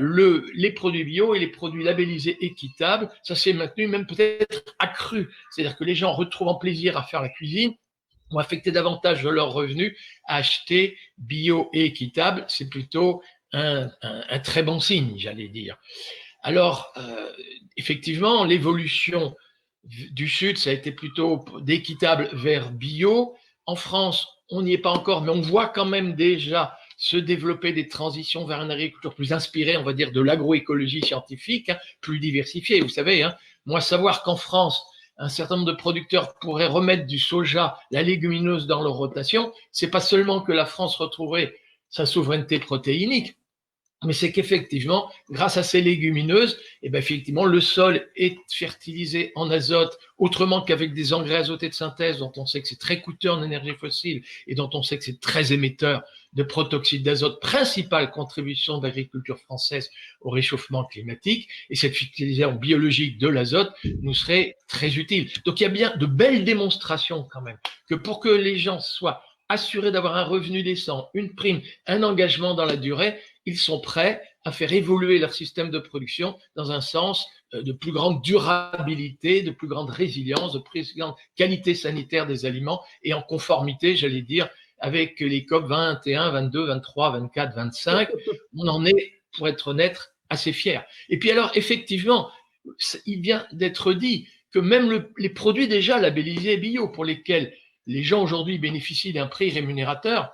les produits bio et les produits labellisés équitables, ça s'est maintenu, même peut-être accru. C'est-à-dire que les gens retrouvent un plaisir à faire la cuisine, ont affecté davantage de leurs revenus à acheter bio et équitable. C'est plutôt un très bon signe, j'allais dire. Alors, effectivement, l'évolution du Sud, ça a été plutôt d'équitable vers bio. En France, on n'y est pas encore, mais on voit quand même déjà se développer des transitions vers une agriculture plus inspirée, on va dire, de l'agroécologie scientifique, plus diversifiée. Vous savez, moi, savoir qu'en France, un certain nombre de producteurs pourraient remettre du soja, la légumineuse dans leur rotation, c'est pas seulement que la France retrouverait sa souveraineté protéinique, mais c'est qu'effectivement, grâce à ces légumineuses, effectivement, le sol est fertilisé en azote autrement qu'avec des engrais azotés de synthèse dont on sait que c'est très coûteux en énergie fossile et dont on sait que c'est très émetteur de protoxyde d'azote, principale contribution de l'agriculture française au réchauffement climatique. Et cette fertilisation biologique de l'azote nous serait très utile. Donc, il y a bien de belles démonstrations quand même que pour que les gens soient assurés d'avoir un revenu décent, une prime, un engagement dans la durée, ils sont prêts à faire évoluer leur système de production dans un sens de plus grande durabilité, de plus grande résilience, de plus grande qualité sanitaire des aliments et en conformité, j'allais dire, avec les COP 21, 22, 23, 24, 25. On en est, pour être honnête, assez fiers. Et puis alors, effectivement, il vient d'être dit que même les produits déjà labellisés bio, pour lesquels les gens aujourd'hui bénéficient d'un prix rémunérateur,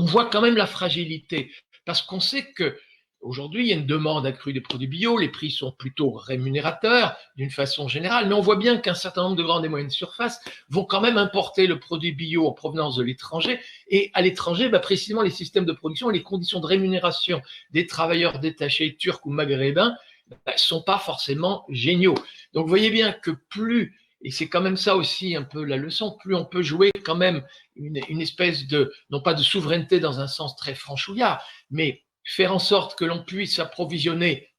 on voit quand même la fragilité, parce qu'on sait que aujourd'hui, il y a une demande accrue des produits bio, les prix sont plutôt rémunérateurs d'une façon générale, mais on voit bien qu'un certain nombre de grandes et moyennes surfaces vont quand même importer le produit bio en provenance de l'étranger, et à l'étranger, précisément les systèmes de production et les conditions de rémunération des travailleurs détachés turcs ou maghrébins ne sont pas forcément géniaux. Donc vous voyez bien que plus, et c'est quand même ça aussi un peu la leçon, plus on peut jouer quand même une espèce de, non pas de souveraineté dans un sens très franchouillard, mais faire en sorte que l'on puisse s'approvisionner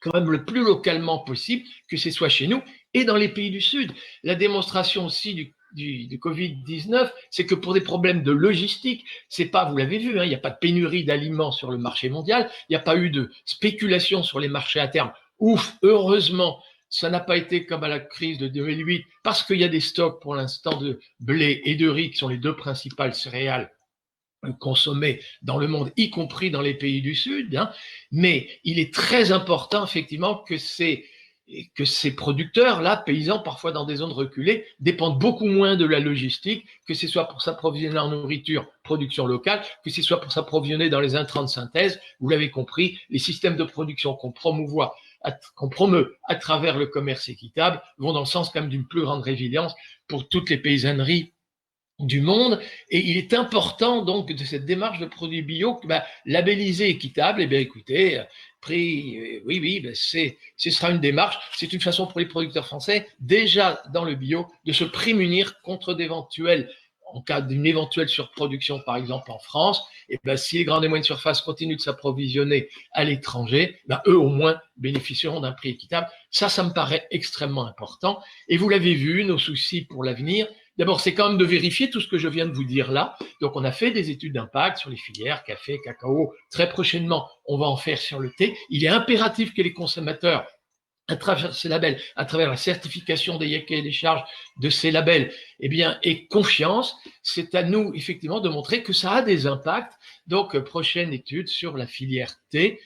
quand même le plus localement possible, que ce soit chez nous et dans les pays du Sud. La démonstration aussi du Covid-19, c'est que pour des problèmes de logistique, c'est pas, vous l'avez vu, il n'y a pas de pénurie d'aliments sur le marché mondial, il n'y a pas eu de spéculation sur les marchés à terme. Ouf, heureusement, ça n'a pas été comme à la crise de 2008, parce qu'il y a des stocks pour l'instant de blé et de riz, qui sont les deux principales céréales consommés dans le monde, y compris dans les pays du Sud, mais il est très important effectivement que ces producteurs-là, paysans parfois dans des zones reculées, dépendent beaucoup moins de la logistique, que ce soit pour s'approvisionner en nourriture, production locale, que ce soit pour s'approvisionner dans les intrants de synthèse. Vous l'avez compris, les systèmes de production qu'on promeut à travers le commerce équitable vont dans le sens quand même d'une plus grande résilience pour toutes les paysanneries du monde, et il est important donc de cette démarche de produits bio, labellisé équitable, écoutez, prix, ce sera une démarche, c'est une façon pour les producteurs français, déjà dans le bio, de se prémunir contre d'éventuels, en cas d'une éventuelle surproduction par exemple en France, si les grandes et moyennes surfaces continuent de s'approvisionner à l'étranger, eux au moins bénéficieront d'un prix équitable. Ça me paraît extrêmement important, et vous l'avez vu, nos soucis pour l'avenir, d'abord, c'est quand même de vérifier tout ce que je viens de vous dire là. Donc, on a fait des études d'impact sur les filières café, cacao. Très prochainement, on va en faire sur le thé. Il est impératif que les consommateurs, à travers ces labels, à travers la certification des cahiers et des charges de ces labels, aient confiance. C'est à nous, effectivement, de montrer que ça a des impacts. Donc, prochaine étude sur la filière thé.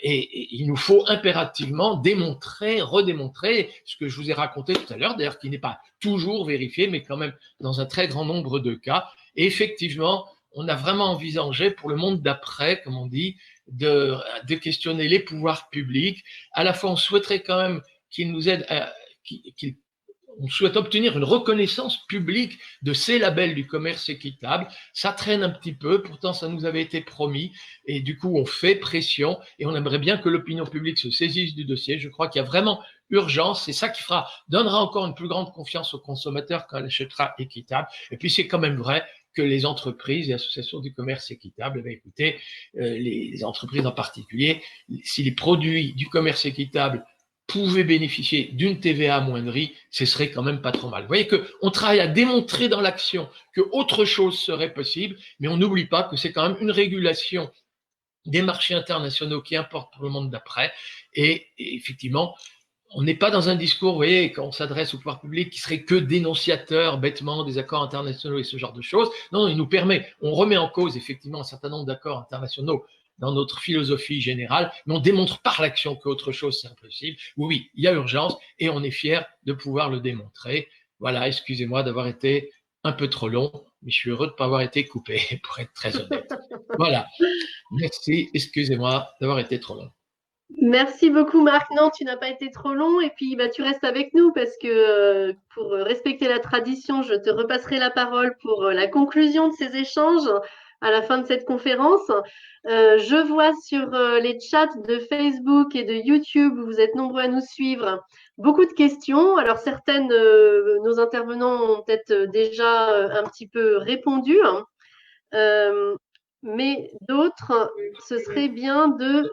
Et il nous faut impérativement redémontrer ce que je vous ai raconté tout à l'heure, d'ailleurs qui n'est pas toujours vérifié, mais quand même dans un très grand nombre de cas. Et effectivement, on a vraiment envisagé pour le monde d'après, comme on dit, de questionner les pouvoirs publics. À la fois, on souhaiterait quand même qu'ils nous aident on souhaite obtenir une reconnaissance publique de ces labels du commerce équitable. Ça traîne un petit peu, pourtant ça nous avait été promis, et du coup on fait pression, et on aimerait bien que l'opinion publique se saisisse du dossier. Je crois qu'il y a vraiment urgence, c'est ça qui donnera encore une plus grande confiance aux consommateurs quand elle achètera équitable. Et puis c'est quand même vrai que les entreprises et associations du commerce équitable, écoutez, les entreprises en particulier, si les produits du commerce équitable pouvaient bénéficier d'une TVA amoindrie, ce serait quand même pas trop mal. Vous voyez qu'on travaille à démontrer dans l'action que autre chose serait possible, mais on n'oublie pas que c'est quand même une régulation des marchés internationaux qui importe pour le monde d'après. Et effectivement, on n'est pas dans un discours, vous voyez, quand on s'adresse au pouvoir public, qui serait que dénonciateur bêtement des accords internationaux et ce genre de choses. Non, il nous permet, on remet en cause effectivement un certain nombre d'accords internationaux dans notre philosophie générale, mais on démontre par l'action qu'autre chose c'est impossible. Oui, il y a urgence et on est fiers de pouvoir le démontrer. Voilà, excusez-moi d'avoir été un peu trop long, mais je suis heureux de ne pas avoir été coupé, pour être très honnête. Voilà, merci, excusez-moi d'avoir été trop long. Merci beaucoup Marc. Non, tu n'as pas été trop long et puis tu restes avec nous parce que pour respecter la tradition, je te repasserai la parole pour la conclusion de ces échanges à la fin de cette conférence. Je vois sur les chats de Facebook et de YouTube, vous êtes nombreux à nous suivre, beaucoup de questions. Alors certaines, nos intervenants ont peut-être déjà un petit peu répondu, mais d'autres, ce serait bien de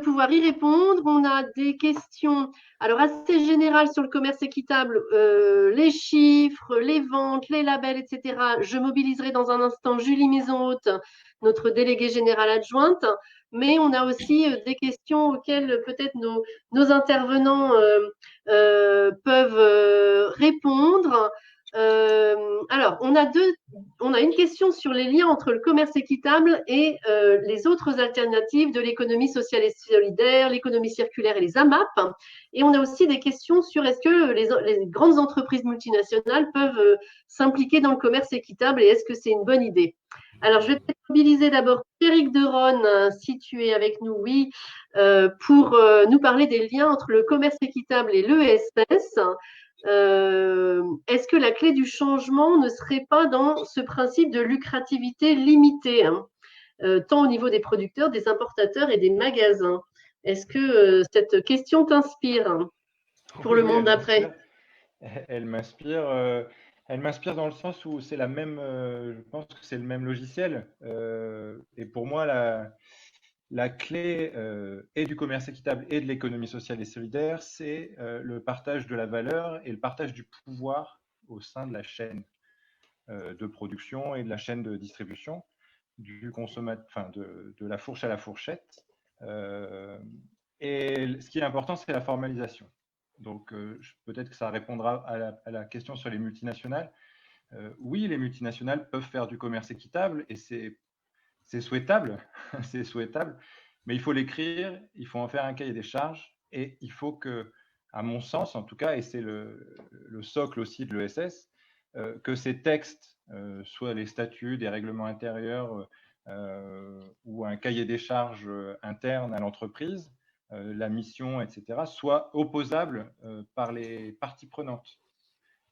pouvoir y répondre. On a des questions alors assez générales sur le commerce équitable, les chiffres, les ventes, les labels, etc. Je mobiliserai dans un instant Julie Maison-Haute, notre déléguée générale adjointe, mais on a aussi des questions auxquelles peut-être nos intervenants peuvent répondre. Alors, on a une question sur les liens entre le commerce équitable et les autres alternatives de l'économie sociale et solidaire, l'économie circulaire et les AMAP. Et on a aussi des questions sur est-ce que les grandes entreprises multinationales peuvent s'impliquer dans le commerce équitable et est-ce que c'est une bonne idée? Alors, je vais peut-être mobiliser d'abord Pierrick Deronne, si tu es avec nous, oui, pour nous parler des liens entre le commerce équitable et l'ESS. Est-ce que la clé du changement ne serait pas dans ce principe de lucrativité limitée, hein, tant au niveau des producteurs, des importateurs et des magasins? Est-ce que cette question t'inspire pour le monde d'après? Elle m'inspire. Elle m'inspire dans le sens où c'est la même. Je pense que c'est le même logiciel. Et pour moi, la clé et du commerce équitable et de l'économie sociale et solidaire, c'est le partage de la valeur et le partage du pouvoir au sein de la chaîne de production et de la chaîne de distribution, du consommateur, enfin de la fourche à la fourchette. Et ce qui est important, c'est la formalisation. Donc, peut-être que ça répondra à la question sur les multinationales. Oui, les multinationales peuvent faire du commerce équitable et c'est souhaitable, c'est souhaitable, mais il faut l'écrire, il faut en faire un cahier des charges et il faut que, à mon sens en tout cas, et c'est le socle aussi de l'ESS, que ces textes, soit les statuts, des règlements intérieurs ou un cahier des charges interne à l'entreprise, la mission, etc., soient opposables par les parties prenantes.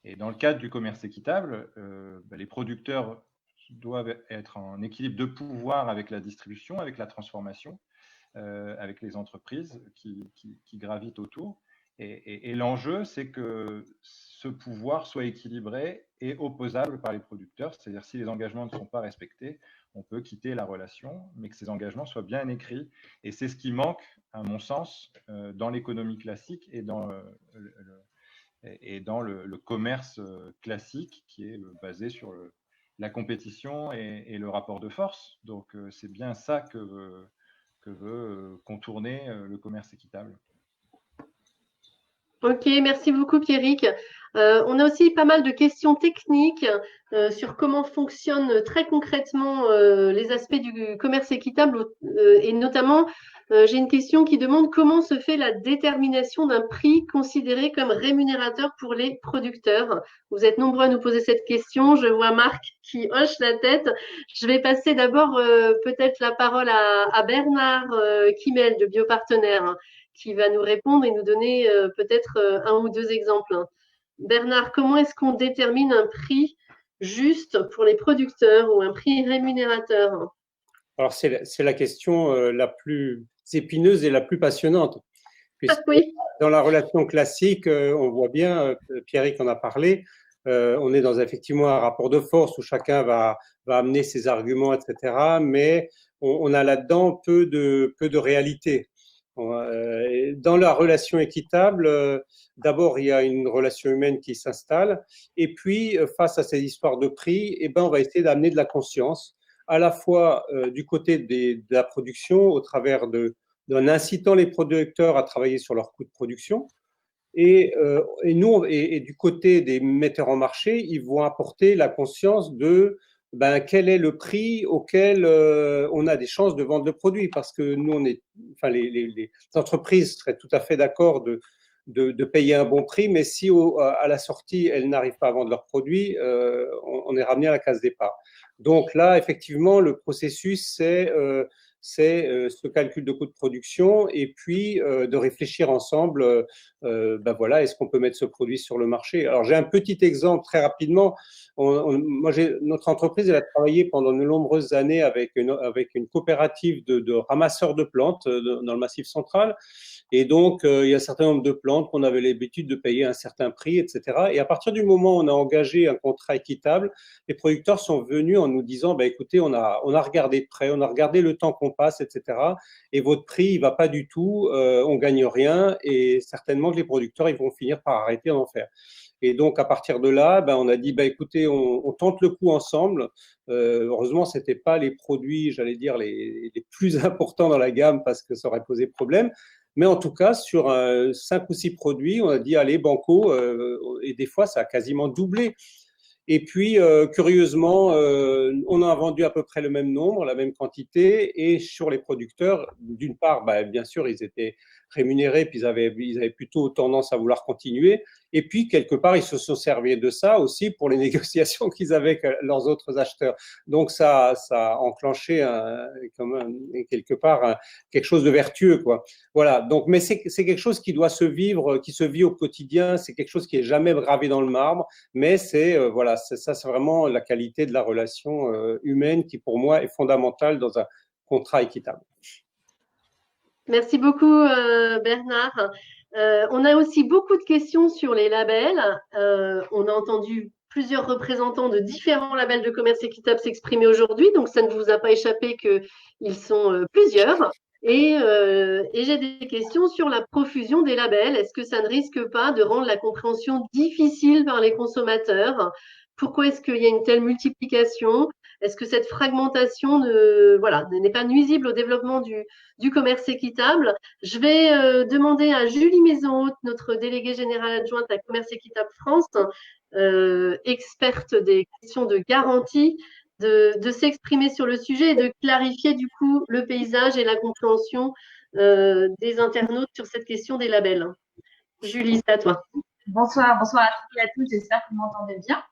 Et dans le cadre du commerce équitable, les producteurs doivent être en équilibre de pouvoir avec la distribution, avec la transformation, avec les entreprises qui gravitent autour. Et l'enjeu, c'est que ce pouvoir soit équilibré et opposable par les producteurs. C'est-à-dire si les engagements ne sont pas respectés, on peut quitter la relation, mais que ces engagements soient bien écrits. Et c'est ce qui manque, à mon sens, dans l'économie classique et dans le commerce classique qui est basé sur la compétition et le rapport de force. Donc, c'est bien ça que veut contourner le commerce équitable. Ok, merci beaucoup Pierrick. On a aussi pas mal de questions techniques sur comment fonctionnent très concrètement les aspects du commerce équitable et notamment j'ai une question qui demande comment se fait la détermination d'un prix considéré comme rémunérateur pour les producteurs. Vous êtes nombreux à nous poser cette question. Je vois Marc qui hoche la tête. Je vais passer d'abord peut-être la parole à Bernard Kimel de Biopartenaires, qui va nous répondre et nous donner peut-être un ou deux exemples. Bernard, comment est-ce qu'on détermine un prix juste pour les producteurs ou un prix rémunérateur? Alors, c'est la question la plus épineuse et la plus passionnante. Oui. Dans la relation classique, on voit bien, Pierrick en a parlé, on est dans effectivement un rapport de force où chacun va amener ses arguments, etc. Mais on a là-dedans peu de réalité. Dans la relation équitable, d'abord, il y a une relation humaine qui s'installe. Et puis, face à ces histoires de prix, on va essayer d'amener de la conscience, à la fois du côté de la production, au travers en incitant les producteurs à travailler sur leurs coûts de production. Et du côté des metteurs en marché, ils vont apporter la conscience de quel est le prix auquel on a des chances de vendre le produit, parce que nous, les entreprises seraient tout à fait d'accord de payer un bon prix, mais si à la sortie, elles n'arrivent pas à vendre leurs produits, on est ramené à la case départ. Donc là, effectivement, le processus, c'est ce calcul de coût de production et puis de réfléchir ensemble, est-ce qu'on peut mettre ce produit sur le marché? Alors, j'ai un petit exemple très rapidement. Notre entreprise, elle a travaillé pendant de nombreuses années avec une coopérative de ramasseurs de plantes dans le Massif central. Et donc, il y a un certain nombre de plantes qu'on avait l'habitude de payer un certain prix, etc. Et à partir du moment où on a engagé un contrat équitable, les producteurs sont venus en nous disant, écoutez, on a regardé de près, on a regardé le temps qu'on passe, etc. Et votre prix, il ne va pas du tout, on ne gagne rien et certainement que les producteurs, ils vont finir par arrêter d'en faire. Et donc, à partir de là, on a dit, écoutez, on tente le coup ensemble. Heureusement, ce n'étaient pas les produits, j'allais dire, les plus importants dans la gamme parce que ça aurait posé problème. Mais en tout cas, sur 5 ou 6 produits, on a dit, allez, banco, et des fois, ça a quasiment doublé. Et puis, curieusement, on en a vendu à peu près le même nombre, la même quantité. Et sur les producteurs, d'une part, bien sûr, ils étaient rémunérés, puis ils avaient plutôt tendance à vouloir continuer. Et puis, quelque part, ils se sont servis de ça aussi pour les négociations qu'ils avaient avec leurs autres acheteurs. Donc, ça a enclenché quelque part quelque chose de vertueux, quoi. Voilà. Donc, mais c'est quelque chose qui doit se vivre, qui se vit au quotidien. C'est quelque chose qui est jamais gravé dans le marbre. Mais c'est vraiment la qualité de la relation humaine qui, pour moi, est fondamentale dans un contrat équitable. Merci beaucoup, Bernard. On a aussi beaucoup de questions sur les labels. On a entendu plusieurs représentants de différents labels de commerce équitable s'exprimer aujourd'hui, donc ça ne vous a pas échappé qu'ils sont plusieurs. Et j'ai des questions sur la profusion des labels. Est-ce que ça ne risque pas de rendre la compréhension difficile par les consommateurs? Pourquoi est-ce qu'il y a une telle multiplication? Est-ce que cette fragmentation n'est pas nuisible au développement du commerce équitable? Je vais demander à Julie Maison, notre déléguée générale adjointe à Commerce Équitable France, experte des questions de garantie, de s'exprimer sur le sujet et de clarifier du coup le paysage et la compréhension des internautes sur cette question des labels. Julie, c'est à toi. Bonsoir à toutes et à tous, j'espère que vous m'entendez bien.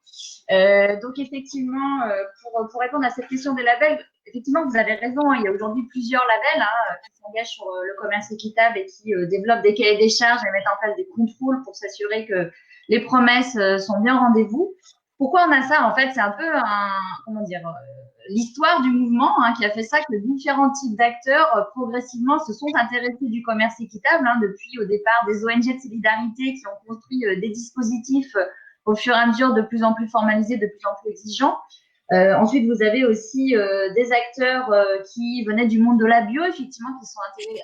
Donc effectivement, pour répondre à cette question des labels, effectivement, vous avez raison, il y a aujourd'hui plusieurs labels qui s'engagent sur le commerce équitable et qui développent des cahiers des charges et mettent en place des contrôles pour s'assurer que les promesses sont bien au rendez-vous. Pourquoi on a ça? En fait, c'est un peu l'histoire du mouvement qui a fait ça, que différents types d'acteurs progressivement se sont intéressés du commerce équitable, depuis au départ des ONG de solidarité qui ont construit des dispositifs au fur et à mesure de plus en plus formalisés, de plus en plus exigeants. Ensuite, vous avez aussi des acteurs qui venaient du monde de la bio, effectivement, qui sont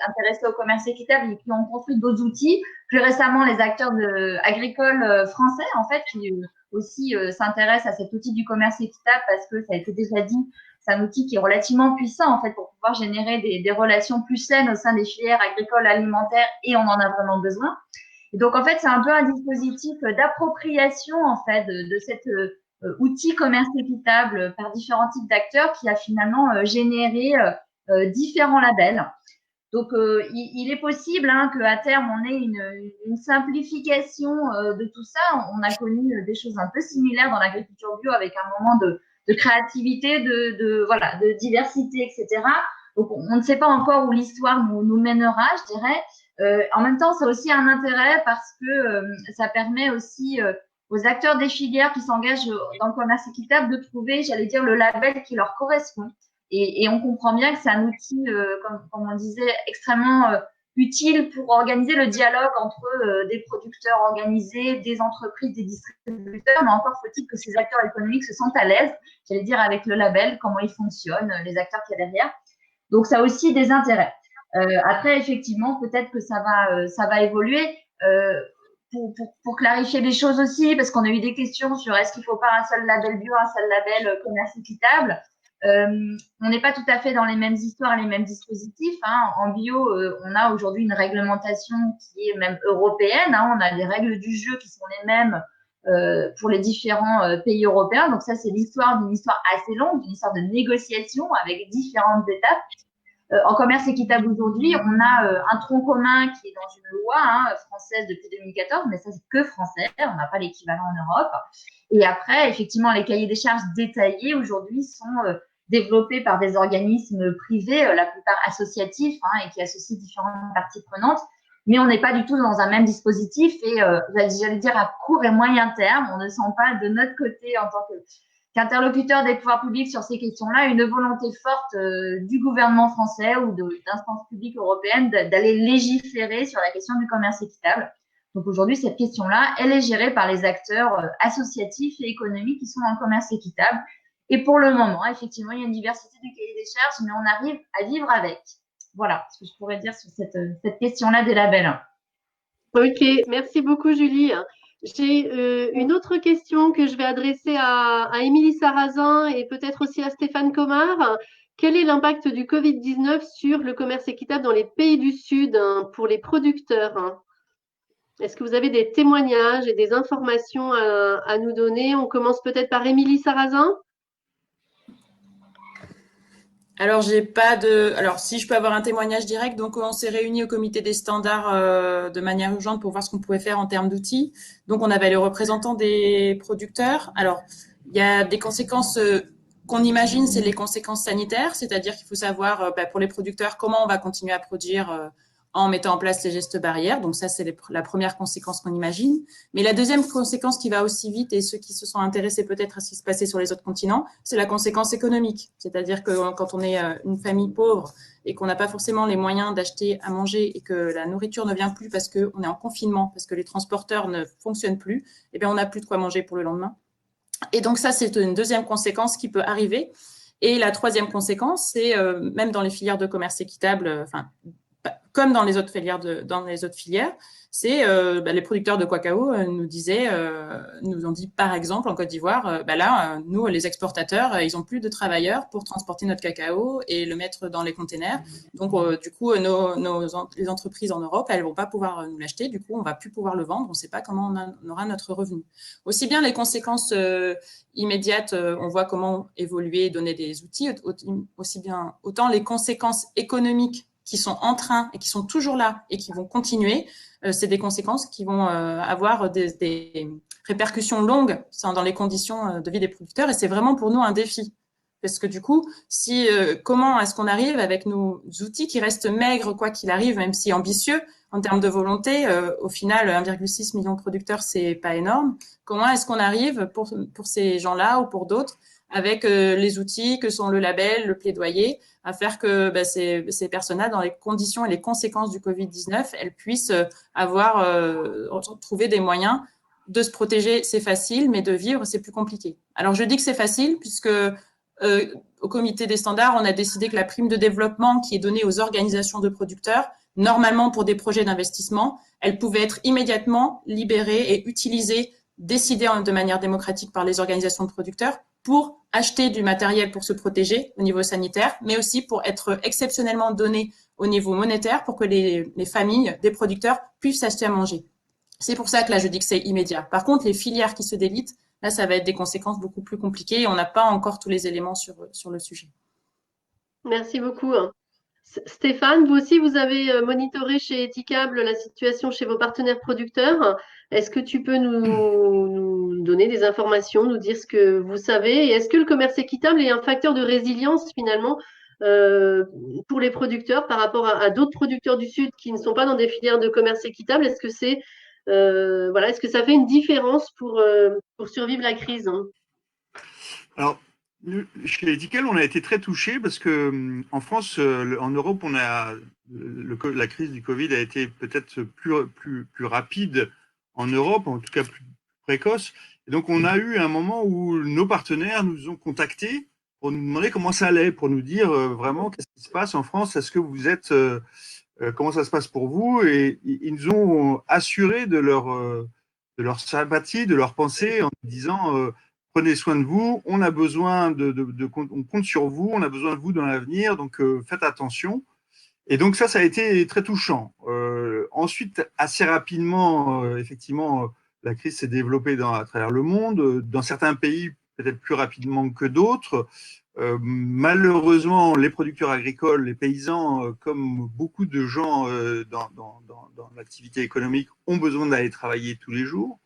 intéressés au commerce équitable et qui ont construit d'autres outils. Plus récemment, les acteurs agricoles français, en fait, qui aussi s'intéressent à cet outil du commerce équitable parce que, ça a été déjà dit, c'est un outil qui est relativement puissant, en fait, pour pouvoir générer des relations plus saines au sein des filières agricoles, alimentaires, et on en a vraiment besoin. Et donc, en fait, c'est un peu un dispositif d'appropriation, en fait, de cet outil commerce équitable par différents types d'acteurs qui a finalement généré différents labels. Donc, il est possible qu'à terme, on ait une simplification de tout ça. On a connu des choses un peu similaires dans l'agriculture bio avec un moment de créativité, de diversité, etc. Donc, on ne sait pas encore où l'histoire nous mènera, je dirais. En même temps, c'est aussi un intérêt parce que ça permet aussi aux acteurs des filières qui s'engagent dans le commerce équitable de trouver, j'allais dire, le label qui leur correspond. Et on comprend bien que c'est un outil, comme on disait, extrêmement utile pour organiser le dialogue entre des producteurs organisés, des entreprises, des distributeurs, mais encore faut-il que ces acteurs économiques se sentent à l'aise, j'allais dire, avec le label, comment il fonctionne, les acteurs qu'il y a derrière. Donc, ça a aussi des intérêts. Après, effectivement, peut-être que ça va évoluer. Pour clarifier les choses aussi, parce qu'on a eu des questions sur est-ce qu'il ne faut pas un seul label bio, un seul label commerce équitable. On n'est pas tout à fait dans les mêmes histoires, les mêmes dispositifs. En bio, on a aujourd'hui une réglementation qui est même européenne. On a des règles du jeu qui sont les mêmes pour les différents pays européens. Donc ça, c'est l'histoire d'une histoire assez longue, d'une histoire de négociation avec différentes étapes. En commerce équitable aujourd'hui, on a un tronc commun qui est dans une loi française depuis 2014, mais ça, c'est que français. On n'a pas l'équivalent en Europe. Et après, effectivement, les cahiers des charges détaillés aujourd'hui sont développés par des organismes privés, la plupart associatifs, et qui associent différentes parties prenantes. Mais on n'est pas du tout dans un même dispositif et, j'allais dire, à court et moyen terme, on ne sent pas de notre côté, en tant qu'interlocuteur des pouvoirs publics sur ces questions-là, une volonté forte du gouvernement français ou d'instances publiques européennes d'aller légiférer sur la question du commerce équitable. Donc aujourd'hui, cette question-là, elle est gérée par les acteurs associatifs et économiques qui sont dans le commerce équitable. Et pour le moment, effectivement, il y a une diversité de cahiers des charges, mais on arrive à vivre avec. Voilà ce que je pourrais dire sur cette question-là des labels. Ok, merci beaucoup Julie. J'ai une autre question que je vais adresser à Émilie Sarrazin et peut-être aussi à Stéphane Comard. Quel est l'impact du Covid-19 sur le commerce équitable dans les pays du Sud pour les producteurs? Est-ce que vous avez des témoignages et des informations à nous donner? On commence peut-être par Émilie Sarrazin. Alors, j'ai pas de. Alors, si je peux avoir un témoignage direct, donc on s'est réunis au comité des standards de manière urgente pour voir ce qu'on pouvait faire en termes d'outils. Donc, on avait les représentants des producteurs. Alors, il y a des conséquences qu'on imagine, c'est les conséquences sanitaires, c'est-à-dire qu'il faut savoir pour les producteurs comment on va continuer à produire en mettant en place les gestes barrières. Donc ça, c'est la première conséquence qu'on imagine. Mais la deuxième conséquence qui va aussi vite, et ceux qui se sont intéressés peut-être à ce qui se passait sur les autres continents, c'est la conséquence économique. C'est-à-dire que quand on est une famille pauvre et qu'on n'a pas forcément les moyens d'acheter à manger et que la nourriture ne vient plus parce qu'on est en confinement, parce que les transporteurs ne fonctionnent plus, eh bien on n'a plus de quoi manger pour le lendemain. Et donc ça, c'est une deuxième conséquence qui peut arriver. Et la troisième conséquence, c'est même dans les filières de commerce équitable, comme dans les autres filières, c'est les producteurs de cacao nous ont dit par exemple en Côte d'Ivoire, nous les exportateurs, ils ont plus de travailleurs pour transporter notre cacao et le mettre dans les containers. Donc du coup, les entreprises en Europe, elles vont pas pouvoir nous l'acheter. Du coup, on va plus pouvoir le vendre. On sait pas comment on aura notre revenu. Aussi bien les conséquences immédiates, on voit comment évoluer, donner des outils, aussi bien autant les conséquences économiques qui sont en train et qui sont toujours là et qui vont continuer, c'est des conséquences qui vont avoir des répercussions longues dans les conditions de vie des producteurs et c'est vraiment pour nous un défi. Parce que du coup, comment est-ce qu'on arrive avec nos outils qui restent maigres quoi qu'il arrive, même si ambitieux en termes de volonté, au final 1,6 million de producteurs, c'est pas énorme. Comment est-ce qu'on arrive pour ces gens-là ou pour d'autres avec les outils que sont le label, le plaidoyer, à faire que ces personnes-là, dans les conditions et les conséquences du Covid-19, elles puissent trouver des moyens de se protéger, c'est facile, mais de vivre, c'est plus compliqué. Alors, je dis que c'est facile puisque au comité des standards, on a décidé que la prime de développement qui est donnée aux organisations de producteurs, normalement pour des projets d'investissement, elle pouvait être immédiatement libérée et utilisée, décidée de manière démocratique par les organisations de producteurs pour acheter du matériel pour se protéger au niveau sanitaire, mais aussi pour être exceptionnellement donné au niveau monétaire pour que les familles des producteurs puissent acheter à manger. C'est pour ça que là, je dis que c'est immédiat. Par contre, les filières qui se délitent, là, ça va être des conséquences beaucoup plus compliquées et on n'a pas encore tous les éléments sur le sujet. Merci beaucoup. Stéphane, vous aussi, vous avez monitoré chez Etikable la situation chez vos partenaires producteurs. Est-ce que tu peux nous donner des informations, nous dire ce que vous savez? Et est-ce que le commerce équitable est un facteur de résilience finalement pour les producteurs par rapport à d'autres producteurs du Sud qui ne sont pas dans des filières de commerce équitable? Est-ce que est-ce que ça fait une différence pour survivre la crise, hein? Alors, chez Etikable, on a été très touchés parce que en France, en Europe, la crise du Covid a été peut-être plus rapide en Europe, en tout cas plus précoce. Et donc, on a eu un moment où nos partenaires nous ont contactés pour nous demander comment ça allait, pour nous dire vraiment qu'est-ce qui se passe en France, est-ce que vous êtes, comment ça se passe pour vous? Et ils nous ont assuré de leur sympathie, de leur pensée en disant prenez soin de vous, on a besoin on compte sur vous, on a besoin de vous dans l'avenir, donc faites attention. Et donc ça a été très touchant. Ensuite, assez rapidement, effectivement, la crise s'est développée à travers le monde, dans certains pays peut-être plus rapidement que d'autres. Malheureusement, les producteurs agricoles, les paysans, comme beaucoup de gens dans l'activité économique, ont besoin d'aller travailler tous les jours.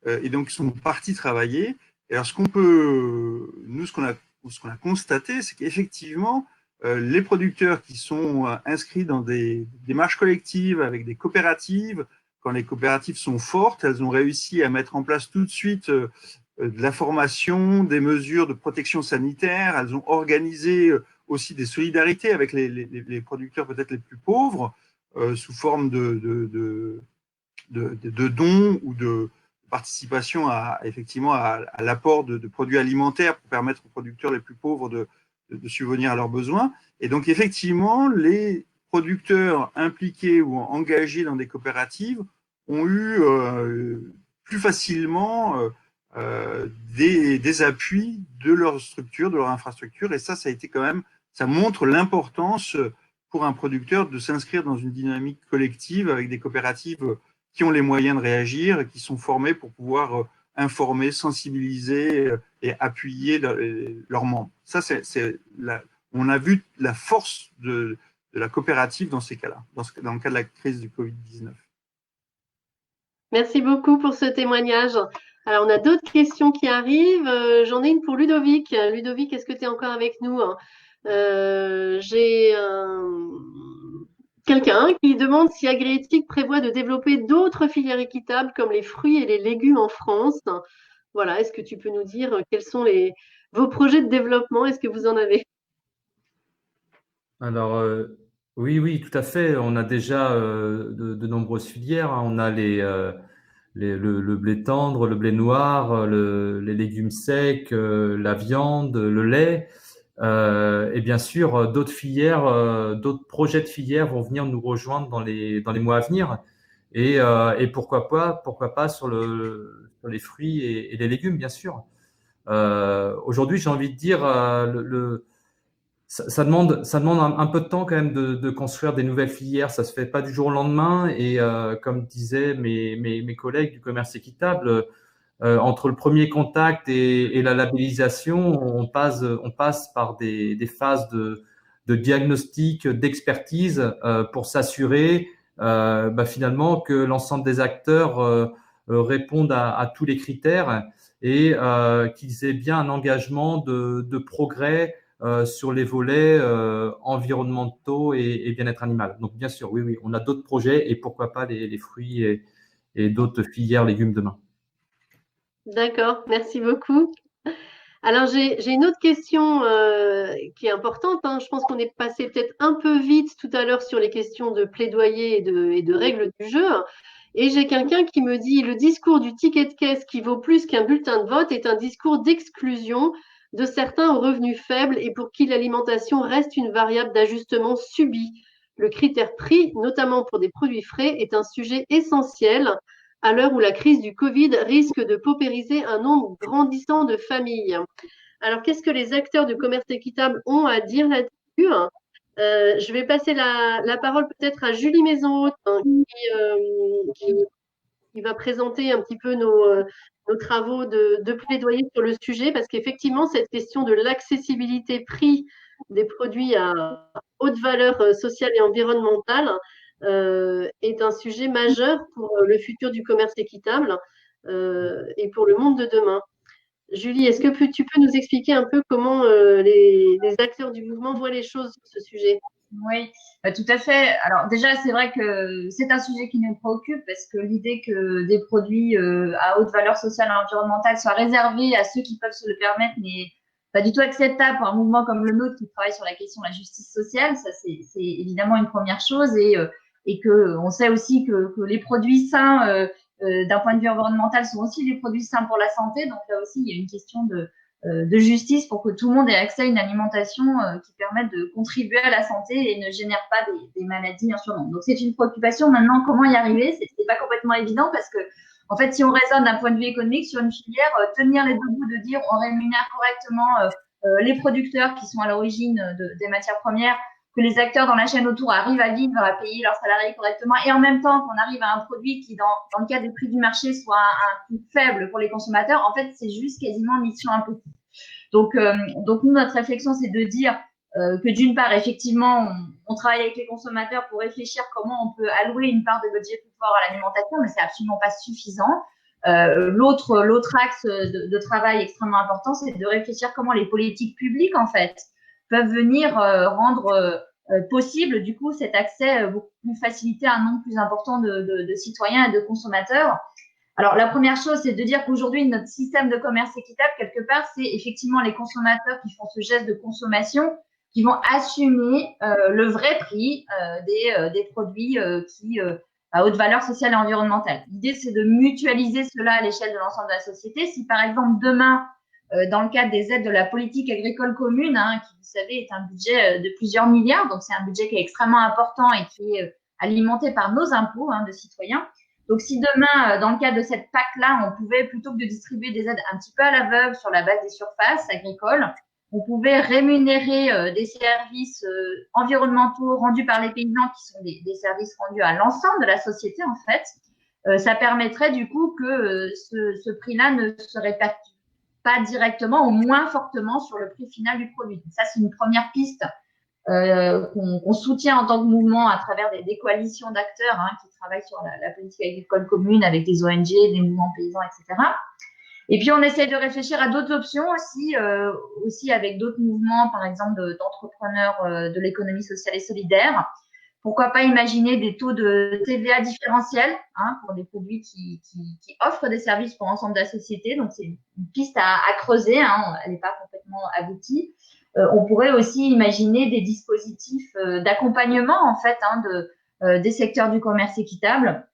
Et donc, ils sont partis travailler. Et alors, ce qu'on a constaté, c'est qu'effectivement, les producteurs qui sont inscrits dans des démarches collectives avec des coopératives, quand les coopératives sont fortes, elles ont réussi à mettre en place tout de suite de la formation, des mesures de protection sanitaire. Elles ont organisé aussi des solidarités avec les producteurs peut-être les plus pauvres sous forme de dons ou de participation effectivement à l'apport de produits alimentaires pour permettre aux producteurs les plus pauvres de subvenir à leurs besoins. Et donc, effectivement, les producteurs impliqués ou engagés dans des coopératives ont eu plus facilement des appuis de leur structure, de leur infrastructure. Et ça a été quand même, ça montre l'importance pour un producteur de s'inscrire dans une dynamique collective avec des coopératives qui ont les moyens de réagir et qui sont formés pour pouvoir informer, sensibiliser et appuyer leurs membres. Ça, on a vu la force de la coopérative dans ces cas-là, dans le cas de la crise du Covid-19. Merci beaucoup pour ce témoignage. Alors, on a d'autres questions qui arrivent. J'en ai une pour Ludovic. Ludovic, est-ce que tu es encore avec nous? J'ai quelqu'un qui demande si Agriéthique prévoit de développer d'autres filières équitables comme les fruits et les légumes en France. Voilà, est-ce que tu peux nous dire quels sont vos projets de développement? Est-ce que vous en avez? Alors, oui, tout à fait. On a déjà de nombreuses filières, hein. On a le blé tendre, le blé noir, les légumes secs, la viande, le lait. Et bien sûr, d'autres filières, d'autres projets de filières vont venir nous rejoindre dans les mois à venir. Et pourquoi pas sur les fruits et les légumes, bien sûr. Aujourd'hui, j'ai envie de dire, ça demande un peu de temps quand même de construire des nouvelles filières. Ça se fait pas du jour au lendemain. Et comme disaient mes collègues du commerce équitable, entre le premier contact et la labellisation, on passe par des phases de diagnostic, d'expertise pour s'assurer finalement que l'ensemble des acteurs répondent à tous les critères et qu'ils aient bien un engagement de progrès sur les volets environnementaux et bien-être animal. Donc bien sûr, oui, on a d'autres projets et pourquoi pas les fruits et d'autres filières légumes demain. D'accord, merci beaucoup. Alors, j'ai une autre question qui est importante, hein. Je pense qu'on est passé peut-être un peu vite tout à l'heure sur les questions de plaidoyer et de règles du jeu. Et j'ai quelqu'un qui me dit, le discours du ticket de caisse qui vaut plus qu'un bulletin de vote est un discours d'exclusion de certains aux revenus faibles et pour qui l'alimentation reste une variable d'ajustement subie. Le critère prix, notamment pour des produits frais, est un sujet essentiel à l'heure où la crise du Covid risque de paupériser un nombre grandissant de familles. Alors, qu'est-ce que les acteurs du commerce équitable ont à dire là-dessus? Je vais passer la parole peut-être à Julie Maison-Haute, hein, qui va présenter un petit peu nos travaux de plaidoyer sur le sujet, parce qu'effectivement, cette question de l'accessibilité prix des produits à haute valeur sociale et environnementale est un sujet majeur pour le futur du commerce équitable et pour le monde de demain. Julie, est-ce que tu peux nous expliquer un peu comment les acteurs du mouvement voient les choses sur ce sujet? Oui, tout à fait. Alors déjà, c'est vrai que c'est un sujet qui nous préoccupe parce que l'idée que des produits à haute valeur sociale et environnementale soient réservés à ceux qui peuvent se le permettre n'est pas du tout acceptable pour un mouvement comme le nôtre qui travaille sur la question de la justice sociale. Ça, c'est évidemment une première chose et que on sait aussi que les produits sains d'un point de vue environnemental sont aussi des produits sains pour la santé. Donc là aussi, il y a une question de justice pour que tout le monde ait accès à une alimentation qui permette de contribuer à la santé et ne génère pas des maladies insurantes. Donc c'est une préoccupation. Maintenant, comment y arriver? C'est pas complètement évident parce que en fait, si on raisonne d'un point de vue économique sur une filière, tenir les deux bouts de dire on rémunère correctement les producteurs qui sont à l'origine des matières premières, que les acteurs dans la chaîne autour arrivent à vivre, à payer leurs salariés correctement, et en même temps qu'on arrive à un produit qui, dans le cas des prix du marché, soit un coût faible pour les consommateurs, en fait, c'est juste quasiment mission impossible. Donc nous, notre réflexion, c'est de dire que d'une part, effectivement, on travaille avec les consommateurs pour réfléchir comment on peut allouer une part de budget plus fort à l'alimentation, mais c'est absolument pas suffisant. L'autre axe de travail extrêmement important, c'est de réfléchir comment les politiques publiques, en fait, peuvent venir rendre possible, du coup, cet accès beaucoup plus facilité à un nombre plus important de citoyens et de consommateurs. Alors, la première chose, c'est de dire qu'aujourd'hui, notre système de commerce équitable, quelque part, c'est effectivement les consommateurs qui font ce geste de consommation, qui vont assumer le vrai prix des produits à haute valeur sociale et environnementale. L'idée, c'est de mutualiser cela à l'échelle de l'ensemble de la société. Si, par exemple, demain, dans le cadre des aides de la politique agricole commune, qui, vous savez, est un budget de plusieurs milliards, donc c'est un budget qui est extrêmement important et qui est alimenté par nos impôts de citoyens. Donc, si demain, dans le cadre de cette PAC-là, on pouvait, plutôt que de distribuer des aides un petit peu à l'aveugle sur la base des surfaces agricoles, on pouvait rémunérer des services environnementaux rendus par les paysans qui sont des services rendus à l'ensemble de la société, en fait, ça permettrait du coup que ce prix-là ne se répercute pas directement ou moins fortement sur le prix final du produit. Donc ça, c'est une première piste qu'on soutient en tant que mouvement à travers des coalitions d'acteurs qui travaillent sur la politique agricole commune avec des ONG, des mouvements paysans, etc. Et puis, on essaie de réfléchir à d'autres options aussi avec d'autres mouvements, par exemple d'entrepreneurs de l'économie sociale et solidaire. Pourquoi pas imaginer des taux de TVA différentiels pour des produits qui offrent des services pour l'ensemble de la société. Donc, c'est une piste à creuser, elle n'est pas complètement aboutie. On pourrait aussi imaginer des dispositifs d'accompagnement en fait des secteurs du commerce équitable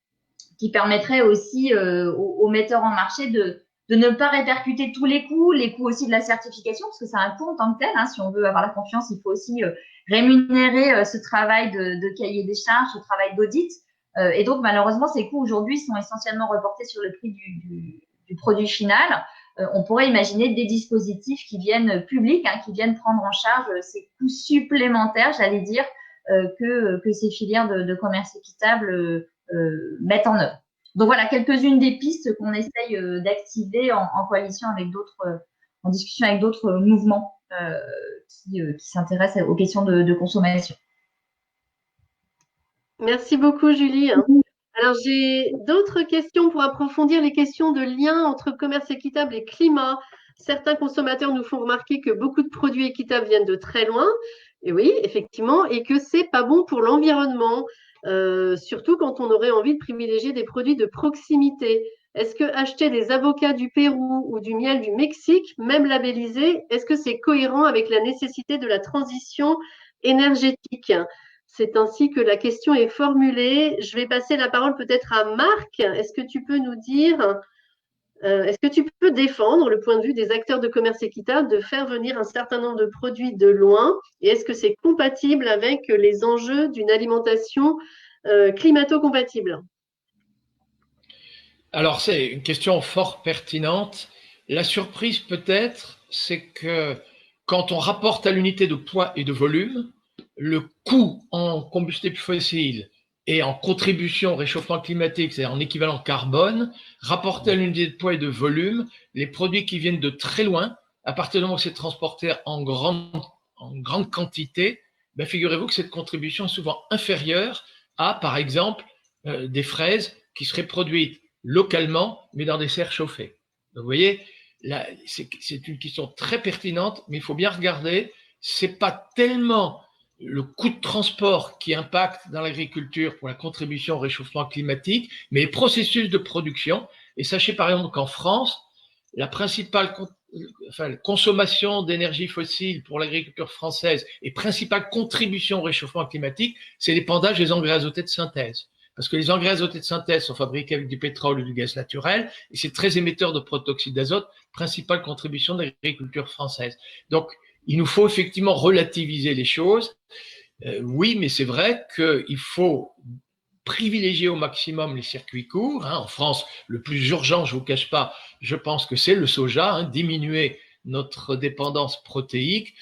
qui permettraient aussi aux metteurs en marché de ne pas répercuter tous les coûts aussi de la certification, parce que c'est un coût en tant que tel. Si on veut avoir la confiance, il faut aussi rémunérer ce travail de cahier des charges, ce travail d'audit. Et donc, malheureusement, ces coûts aujourd'hui sont essentiellement reportés sur le prix du produit final. On pourrait imaginer des dispositifs qui viennent publics, qui viennent prendre en charge ces coûts supplémentaires, j'allais dire, que ces filières de commerce équitable mettent en œuvre. Donc voilà, quelques-unes des pistes qu'on essaye d'activer en coalition avec d'autres, en discussion avec d'autres mouvements qui s'intéressent aux questions de consommation. Merci beaucoup, Julie. Alors, j'ai d'autres questions pour approfondir les questions de lien entre commerce équitable et climat. Certains consommateurs nous font remarquer que beaucoup de produits équitables viennent de très loin. Et oui, effectivement, et que c'est pas bon pour l'environnement, surtout quand on aurait envie de privilégier des produits de proximité. Est-ce que acheter des avocats du Pérou ou du miel du Mexique, même labellisés, est-ce que c'est cohérent avec la nécessité de la transition énergétique ? C'est ainsi que la question est formulée. Je vais passer la parole peut-être à Marc. Est-ce que tu peux nous dire, est-ce que tu peux défendre le point de vue des acteurs de commerce équitable de faire venir un certain nombre de produits de loin? Et est-ce que c'est compatible avec les enjeux d'une alimentation climato-compatible? Alors, c'est une question fort pertinente. La surprise peut-être, c'est que quand on rapporte à l'unité de poids et de volume, le coût en combustible fossile et en contribution au réchauffement climatique, c'est-à-dire en équivalent carbone, rapporté à l'unité de poids et de volume, les produits qui viennent de très loin, à partir du moment où c'est transporté en grande quantité, figurez-vous que cette contribution est souvent inférieure à, par exemple, des fraises qui seraient produites localement, mais dans des serres chauffées. Donc, vous voyez, là, c'est une question très pertinente, mais il faut bien regarder, c'est pas tellement le coût de transport qui impacte dans l'agriculture pour la contribution au réchauffement climatique, mais les processus de production. Et sachez par exemple qu'en France, la principale consommation d'énergie fossile pour l'agriculture française et principale contribution au réchauffement climatique, c'est l'épandage des engrais azotés de synthèse. Parce que les engrais azotés de synthèse sont fabriqués avec du pétrole ou du gaz naturel, et c'est très émetteur de protoxyde d'azote, principale contribution de l'agriculture française. Donc, il nous faut effectivement relativiser les choses. Oui, mais c'est vrai qu'il faut privilégier au maximum les circuits courts. En France, le plus urgent, je ne vous cache pas, je pense que c'est le soja, diminuer notre dépendance protéique,